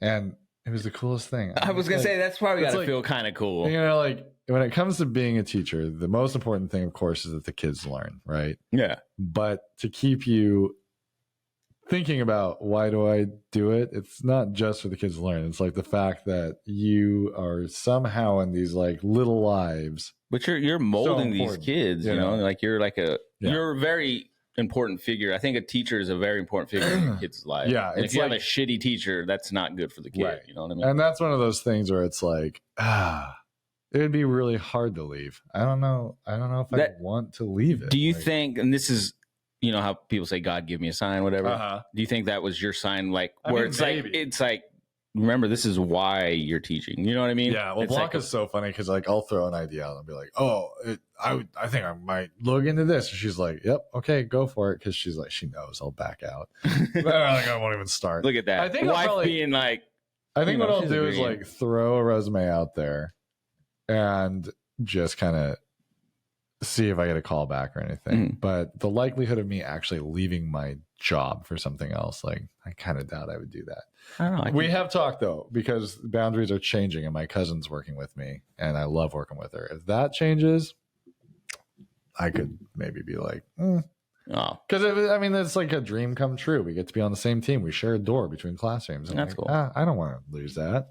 And it was the coolest thing. I was going to say, that's probably got to feel kind of cool. You know, like when it comes to being a teacher, the most important thing, of course, is that the kids learn, right? Yeah. But to keep you thinking about why do I do it, it's not just for the kids to learn. It's like the fact that you are somehow in these like little lives. But you're molding these kids, you know, like you're like you're a very important figure. I think a teacher is a very important figure in a kid's life. Yeah. And if you have a shitty teacher, that's not good for the kid. Right. You know what I mean? And that's one of those things where it's like, it would be really hard to leave. I don't know if I want to leave it. Do you think, and this is, you know how people say, God, give me a sign, whatever. Do you think that was your sign? Like where it's like, remember, this is why you're teaching. You know what I mean? Yeah. Well, Blanca's so funny because like I'll throw an idea out and be like, I think I might look into this. And she's like, yep, okay, go for it. Because she's like, she knows I'll back out. But like, I won't even start. Look at that. I think wife being like, I think what I'll do is like throw a resume out there and just kind of see if I get a call back or anything. But the likelihood of me actually leaving my job for something else, like I kind of doubt I would do that. I don't know. We have talked though, because boundaries are changing and my cousin's working with me and I love working with her. If that changes, I could maybe be like, because I mean, it's like a dream come true. We get to be on the same team. We share a door between classrooms. And that's like, cool. I don't want to lose that.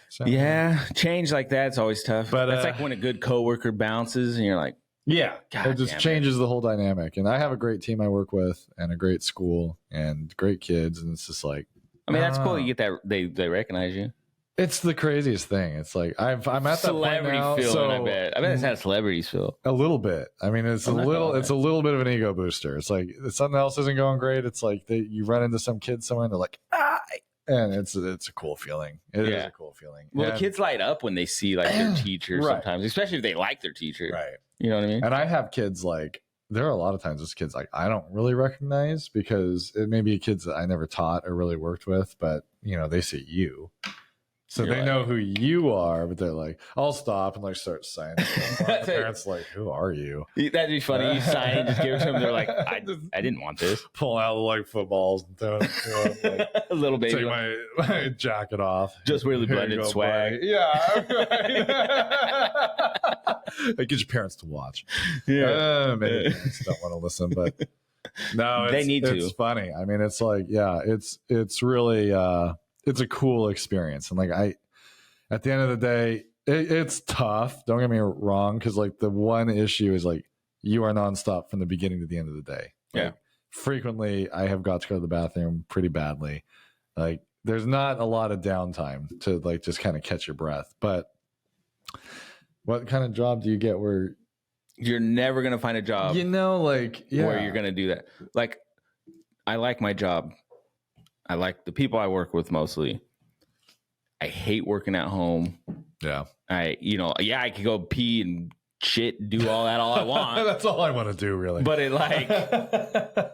So, yeah, change like that's always tough. But that's like when a good coworker bounces and you're like, it just changes the whole dynamic. And I have a great team I work with and a great school and great kids. And it's just like, I mean, that's cool. You get that they recognize you. It's the craziest thing. It's like I'm at that celebrity point now, feeling. so I bet it's how celebrities feel. A little bit. I mean, it's a little bit of an ego booster. It's like if something else isn't going great. It's like you run into some kid somewhere and they're like, and it's a cool feeling. It is a cool feeling. Well, the kids light up when they see like their teacher sometimes, especially if they like their teacher. Right. You know what I mean? And I have kids like there are a lot of times those kids like I don't really recognize because it may be kids that I never taught or really worked with, but you know they see you. So they know who you are, but they're like, I'll stop and like start signing. The parents like, who are you? That'd be funny. You sign, just give it to them. They're like, I didn't want this. Pull out like footballs and throw them. Like, a little baby. Take my jacket off. Just really blended swag. Buddy. Yeah. Like, get your parents to watch. Yeah. Maybe parents don't want to listen, but no, they need to. It's funny. I mean, it's like, it's really, it's a cool experience. And like at the end of the day, it's tough. Don't get me wrong. Cause like the one issue is like you are nonstop from the beginning to the end of the day. Like, frequently I have got to go to the bathroom pretty badly. Like there's not a lot of downtime to like just kind of catch your breath. But what kind of job do you get where you're never going to find a job, like where you're going to do that? Like I like my job. I like the people I work with mostly. I hate working at home. Yeah. I could go pee and shit, do all that all I want. That's all I want to do, really. But it like the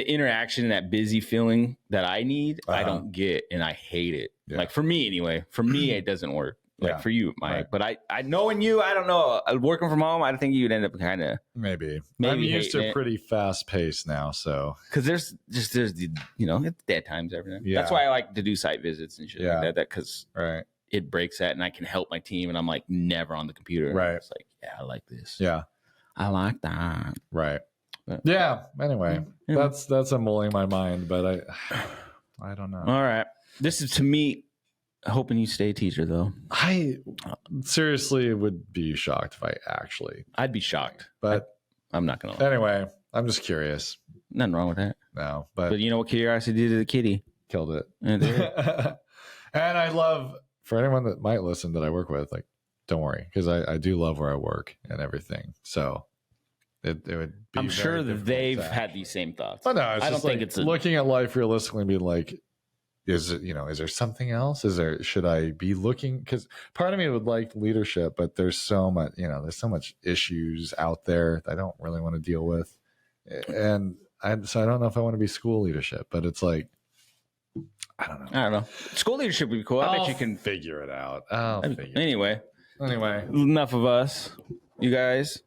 interaction, that busy feeling that I need, I don't get, and I hate it. Yeah. Like for me anyway. For me, it doesn't work. Like for you, Mike. Right. But I knowing you, I don't know. Working from home, I think you'd end up kind of maybe. I'm used to pretty fast pace now, so because there's it's dead times every day. Yeah. That's why I like to do site visits and shit like that. Because it breaks that, and I can help my team, and I'm like never on the computer. Right. It's like I like this. Yeah, I like that. Right. But, yeah. Anyway, that's mulling my mind, but I don't know. All right, this is to me. Hoping you stay a teacher, though. I seriously would be shocked if I actually. I'd be shocked, but I'm not gonna. Anyway, I'm just curious. Nothing wrong with that. No, but you know what curiosity did to the kitty? Killed it. And I love for anyone that might listen that I work with, like, don't worry, because I do love where I work and everything. So It would be I'm very sure difficult they've to had these same thoughts. But no, I don't think it's looking at life realistically and be like, is it, is there something else? Should I be looking? Because part of me would like leadership, but there's so much, there's so much issues out there that I don't really want to deal with. So I don't know if I want to be school leadership, but it's like, I don't know. School leadership would be cool. I bet you can figure it out. Anyway, Anyway, enough of us. You guys,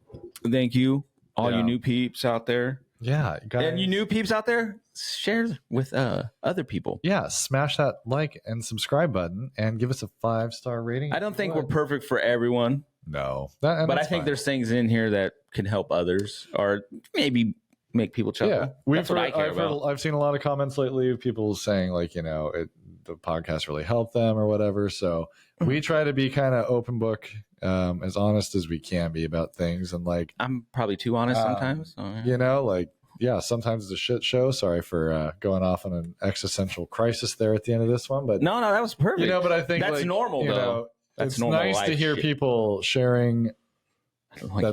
thank you. All you new peeps out there. Yeah, guys. And you new peeps out there, share with other people. Yeah, smash that like and subscribe button and give us a 5-star rating. I don't think we're perfect for everyone. No. But I think there's things in here that can help others or maybe make people chuckle. Yeah, That's what I care about. I've seen a lot of comments lately of people saying like, the podcast really helped them or whatever. So we try to be kind of open book, as honest as we can be about things. And like, I'm probably too honest sometimes. Sometimes it's a shit show. Sorry for going off on an existential crisis there at the end of this one, but no, that was perfect. But I think that's normal though. It's nice to hear people sharing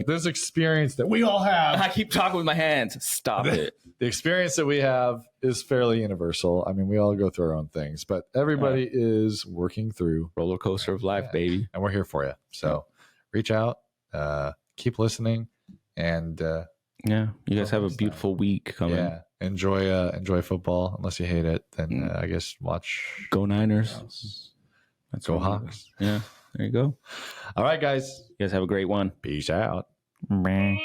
this experience that we all have. I keep talking with my hands. Stop it. The experience that we have is fairly universal. I mean, we all go through our own things, but everybody is working through roller coaster of life, baby. And we're here for you. So reach out, keep listening, and you guys have a beautiful week coming. Yeah, enjoy football. Unless you hate it, then I guess watch. Go Niners. Let's go Hawks. Yeah, there you go. All right, guys. You guys have a great one. Peace out. Bye.